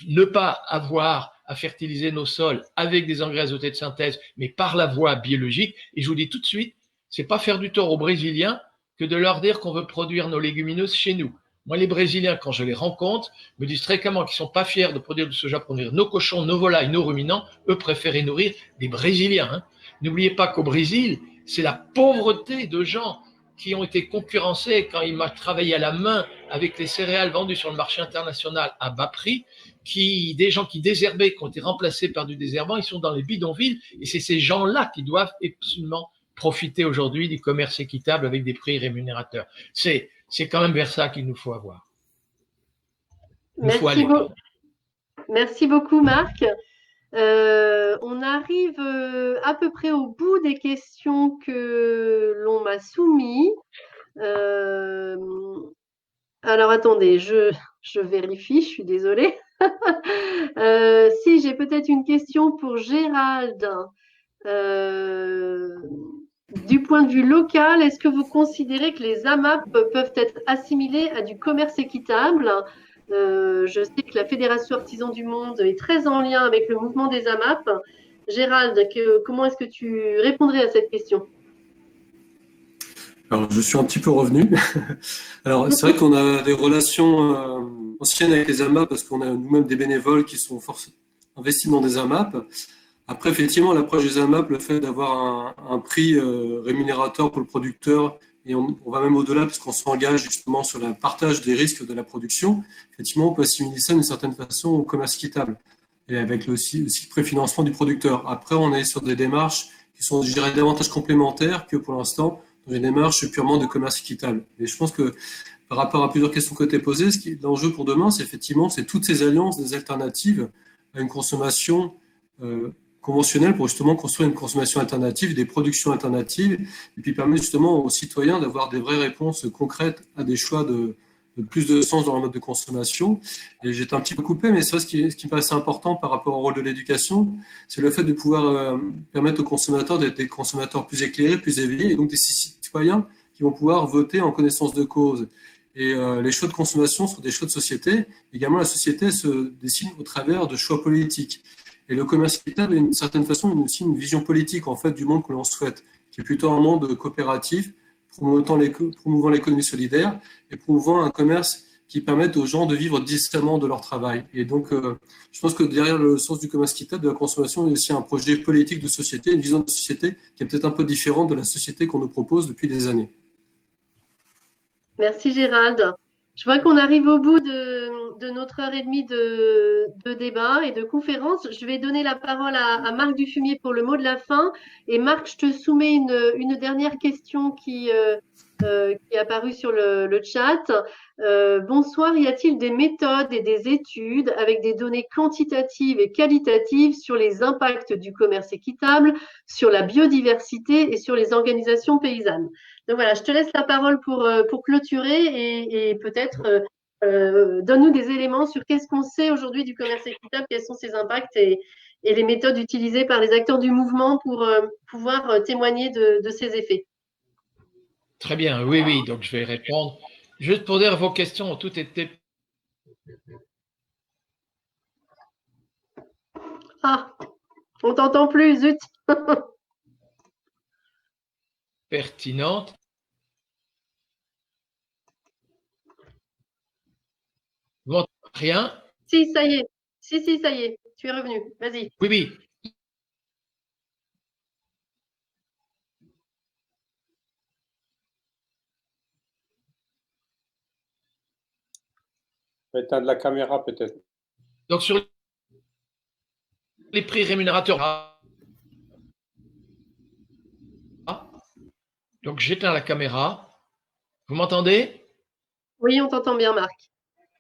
ne pas avoir à fertiliser nos sols avec des engrais azotés de synthèse, mais par la voie biologique. Et je vous dis tout de suite, c'est pas faire du tort aux Brésiliens que de leur dire qu'on veut produire nos légumineuses chez nous. Moi, les Brésiliens, quand je les rencontre, me disent très clairement qu'ils ne sont pas fiers de produire du soja pour nourrir nos cochons, nos volailles, nos ruminants. Eux préfèrent nourrir des Brésiliens. N'oubliez pas qu'au Brésil, c'est la pauvreté de gens qui ont été concurrencés quand ils m'ont travaillé à la main avec les céréales vendues sur le marché international à bas prix, des gens qui désherbaient, qui ont été remplacés par du désherbant, ils sont dans les bidonvilles, et c'est ces gens-là qui doivent absolument profiter aujourd'hui du commerce équitable avec des prix rémunérateurs. C'est quand même vers ça qu'il nous faut avoir. Merci beaucoup, Marc. On arrive à peu près au bout des questions que l'on m'a soumises. Alors, attendez, je vérifie, je suis désolée. Si, j'ai peut-être une question pour Gérald. Du point de vue local, est-ce que vous considérez que les AMAP peuvent être assimilés à du commerce équitable ? Je sais que la Fédération Artisans du Monde est très en lien avec le mouvement des AMAP. Gérald, comment est-ce que tu répondrais à cette question ? Alors, je suis un petit peu revenu. Alors, c'est vrai qu'on a des relations anciennes avec les AMAP parce qu'on a nous-mêmes des bénévoles qui sont investis dans des AMAP. Après, effectivement, l'approche des AMAP, le fait d'avoir un prix rémunérateur pour le producteur, et on va même au-delà parce qu'on s'engage justement sur le partage des risques de la production. Effectivement, on peut assimiler ça d'une certaine façon au commerce équitable et avec aussi préfinancement du producteur. Après, on est sur des démarches qui sont, je dirais, davantage complémentaires que pour l'instant dans une démarche purement de commerce équitable. Et je pense que par rapport à plusieurs questions qui ont été posées, l'enjeu pour demain, c'est effectivement toutes ces alliances, des alternatives à une consommation conventionnelle pour justement construire une consommation alternative, des productions alternatives, et puis permettre justement aux citoyens d'avoir des vraies réponses concrètes à des choix de plus de sens dans leur mode de consommation. Et j'étais un petit peu coupé, mais ça, ce qui me paraissait important par rapport au rôle de l'éducation, c'est le fait de pouvoir permettre aux consommateurs d'être des consommateurs plus éclairés, plus éveillés, et donc des citoyens qui vont pouvoir voter en connaissance de cause. Et les choix de consommation sont des choix de société. Également, la société se dessine au travers de choix politiques. Et le commerce équitable, d'une certaine façon, est aussi une vision politique en fait du monde que l'on souhaite, qui est plutôt un monde coopératif, promouvant l'économie solidaire et promouvant un commerce qui permette aux gens de vivre décemment de leur travail. Et donc, je pense que derrière le sens du commerce équitable, de la consommation, il y a aussi un projet politique de société, une vision de société qui est peut-être un peu différente de la société qu'on nous propose depuis des années. Merci Gérald. Je vois qu'on arrive au bout de notre heure et demie de débat et de conférence. Je vais donner la parole à Marc Dufumier pour le mot de la fin. Et Marc, je te soumets une dernière question qui est apparue sur le chat. Bonsoir, y a-t-il des méthodes et des études avec des données quantitatives et qualitatives sur les impacts du commerce équitable, sur la biodiversité et sur les organisations paysannes? Donc voilà, je te laisse la parole pour clôturer et peut-être donne-nous des éléments sur qu'est-ce qu'on sait aujourd'hui du commerce équitable, quels sont ses impacts et les méthodes utilisées par les acteurs du mouvement pour pouvoir témoigner de ces effets. Très bien, oui, donc je vais répondre. Juste pour dire, vos questions ont toutes été Ah, on t'entend plus, zut. pertinentes. Vous m'entendez rien? Si, ça y est. Si, ça y est. Tu es revenu. Vas-y. Oui. Éteindre la caméra peut-être. Donc sur les prix rémunérateurs, donc j'éteins la caméra. Vous m'entendez? Oui, on t'entend bien, Marc.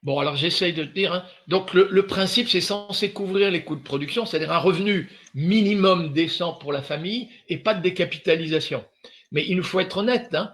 Bon, alors j'essaye de dire. Hein. Donc le principe, c'est censé couvrir les coûts de production, c'est-à-dire un revenu minimum décent pour la famille et pas de décapitalisation. Mais il nous faut être honnête, hein,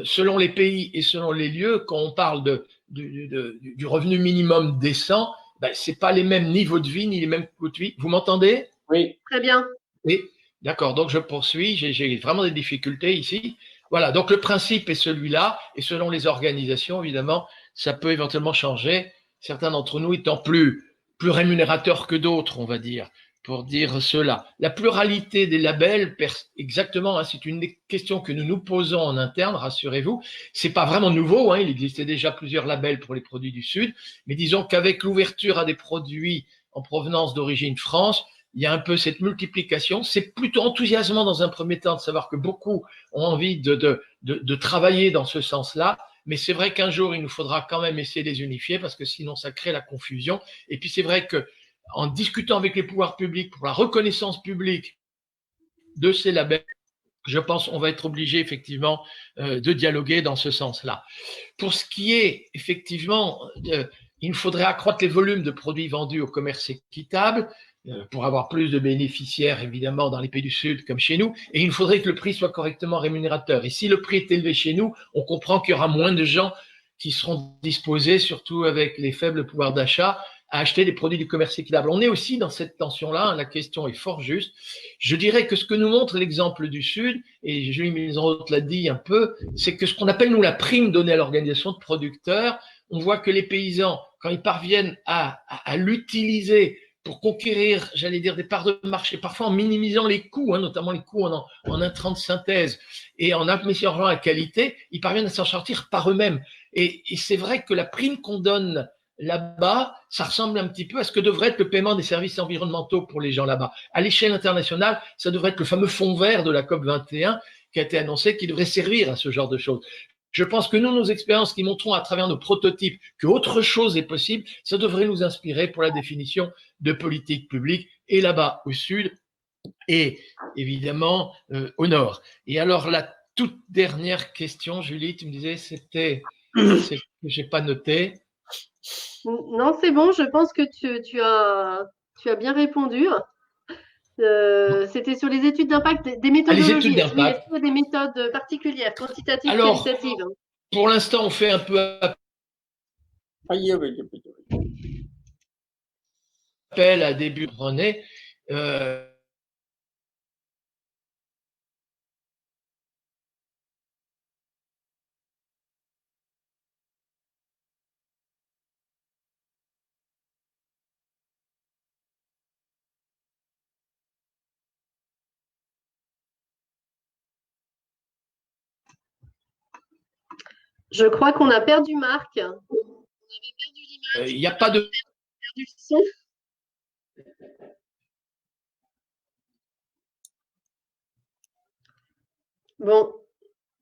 selon les pays et selon les lieux, quand on parle du revenu minimum décent, ben, ce n'est pas les mêmes niveaux de vie ni les mêmes coûts de vie. Vous m'entendez? Oui. Très bien. Oui, d'accord, donc je poursuis, j'ai vraiment des difficultés ici. Voilà, donc le principe est celui-là, et selon les organisations, évidemment, ça peut éventuellement changer, certains d'entre nous étant plus rémunérateurs que d'autres, on va dire, pour dire cela. La pluralité des labels, exactement, hein, c'est une des questions que nous nous posons en interne, rassurez-vous. C'est pas vraiment nouveau, hein, il existait déjà plusieurs labels pour les produits du Sud, mais disons qu'avec l'ouverture à des produits en provenance d'origine France, il y a un peu cette multiplication. C'est plutôt enthousiasmant dans un premier temps de savoir que beaucoup ont envie de travailler dans ce sens-là. Mais c'est vrai qu'un jour, il nous faudra quand même essayer de les unifier parce que sinon, ça crée la confusion. Et puis, c'est vrai qu'en discutant avec les pouvoirs publics pour la reconnaissance publique de ces labels, je pense qu'on va être obligé effectivement de dialoguer dans ce sens-là. Pour ce qui est effectivement, il faudrait accroître les volumes de produits vendus au commerce équitable pour avoir plus de bénéficiaires, évidemment, dans les pays du Sud comme chez nous, et il faudrait que le prix soit correctement rémunérateur. Et si le prix est élevé chez nous, on comprend qu'il y aura moins de gens qui seront disposés, surtout avec les faibles pouvoirs d'achat, à acheter des produits du commerce équitable. On est aussi dans cette tension-là, hein, la question est fort juste. Je dirais que ce que nous montre l'exemple du Sud, et Julie Maison l'a dit un peu, c'est que ce qu'on appelle, nous, la prime donnée à l'organisation de producteurs, on voit que les paysans, quand ils parviennent à l'utiliser pour conquérir, j'allais dire, des parts de marché, parfois en minimisant les coûts, notamment les coûts en intrants de synthèse, et en améliorant la qualité, ils parviennent à s'en sortir par eux-mêmes. Et c'est vrai que la prime qu'on donne là-bas, ça ressemble un petit peu à ce que devrait être le paiement des services environnementaux pour les gens là-bas. À l'échelle internationale, ça devrait être le fameux fonds vert de la COP 21 qui a été annoncé, qui devrait servir à ce genre de choses. Je pense que nous, nos expériences qui montrons à travers nos prototypes que autre chose est possible, ça devrait nous inspirer pour la définition de politiques publiques, et là-bas au sud, et évidemment au nord. Et alors, la toute dernière question, Julie, tu me disais, c'était ce que je n'ai pas noté. Non, c'est bon, je pense que tu as bien répondu. C'était sur les études d'impact, des méthodologies. Les études d'impact. Oui, des méthodes particulières, quantitatives, alors, qualitatives. Pour l'instant, on fait un peu appel à début de René. Je crois qu'on a perdu Marc. On avait perdu l'image. Il n'y a pas de... perdu le son. Bon,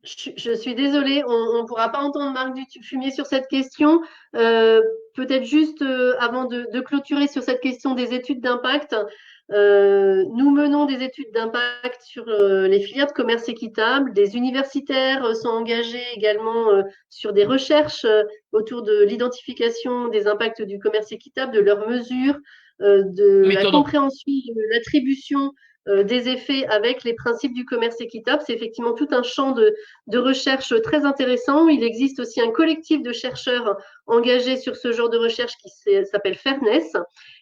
je suis désolée, on ne pourra pas entendre Marc Fumier sur cette question. Peut-être juste avant de clôturer sur cette question des études d'impact, nous menons des études d'impact sur les filières de commerce équitable. Des universitaires sont engagés également sur des recherches autour de l'identification des impacts du commerce équitable, de leurs mesures, de la compréhension de l'attribution des effets avec les principes du commerce équitable. C'est effectivement tout un champ de recherche très intéressant. Il existe aussi un collectif de chercheurs engagés sur ce genre de recherche qui s'appelle Fairness.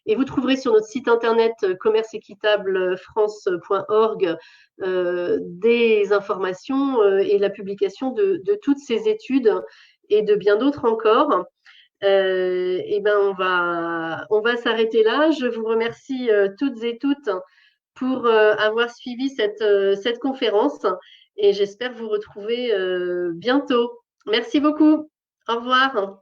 Et vous trouverez sur notre site internet commerceéquitablefrance.org des informations et la publication de toutes ces études et de bien d'autres encore. Et ben on va s'arrêter là. Je vous remercie toutes et toutes pour avoir suivi cette conférence et j'espère vous retrouver bientôt. Merci beaucoup. Au revoir.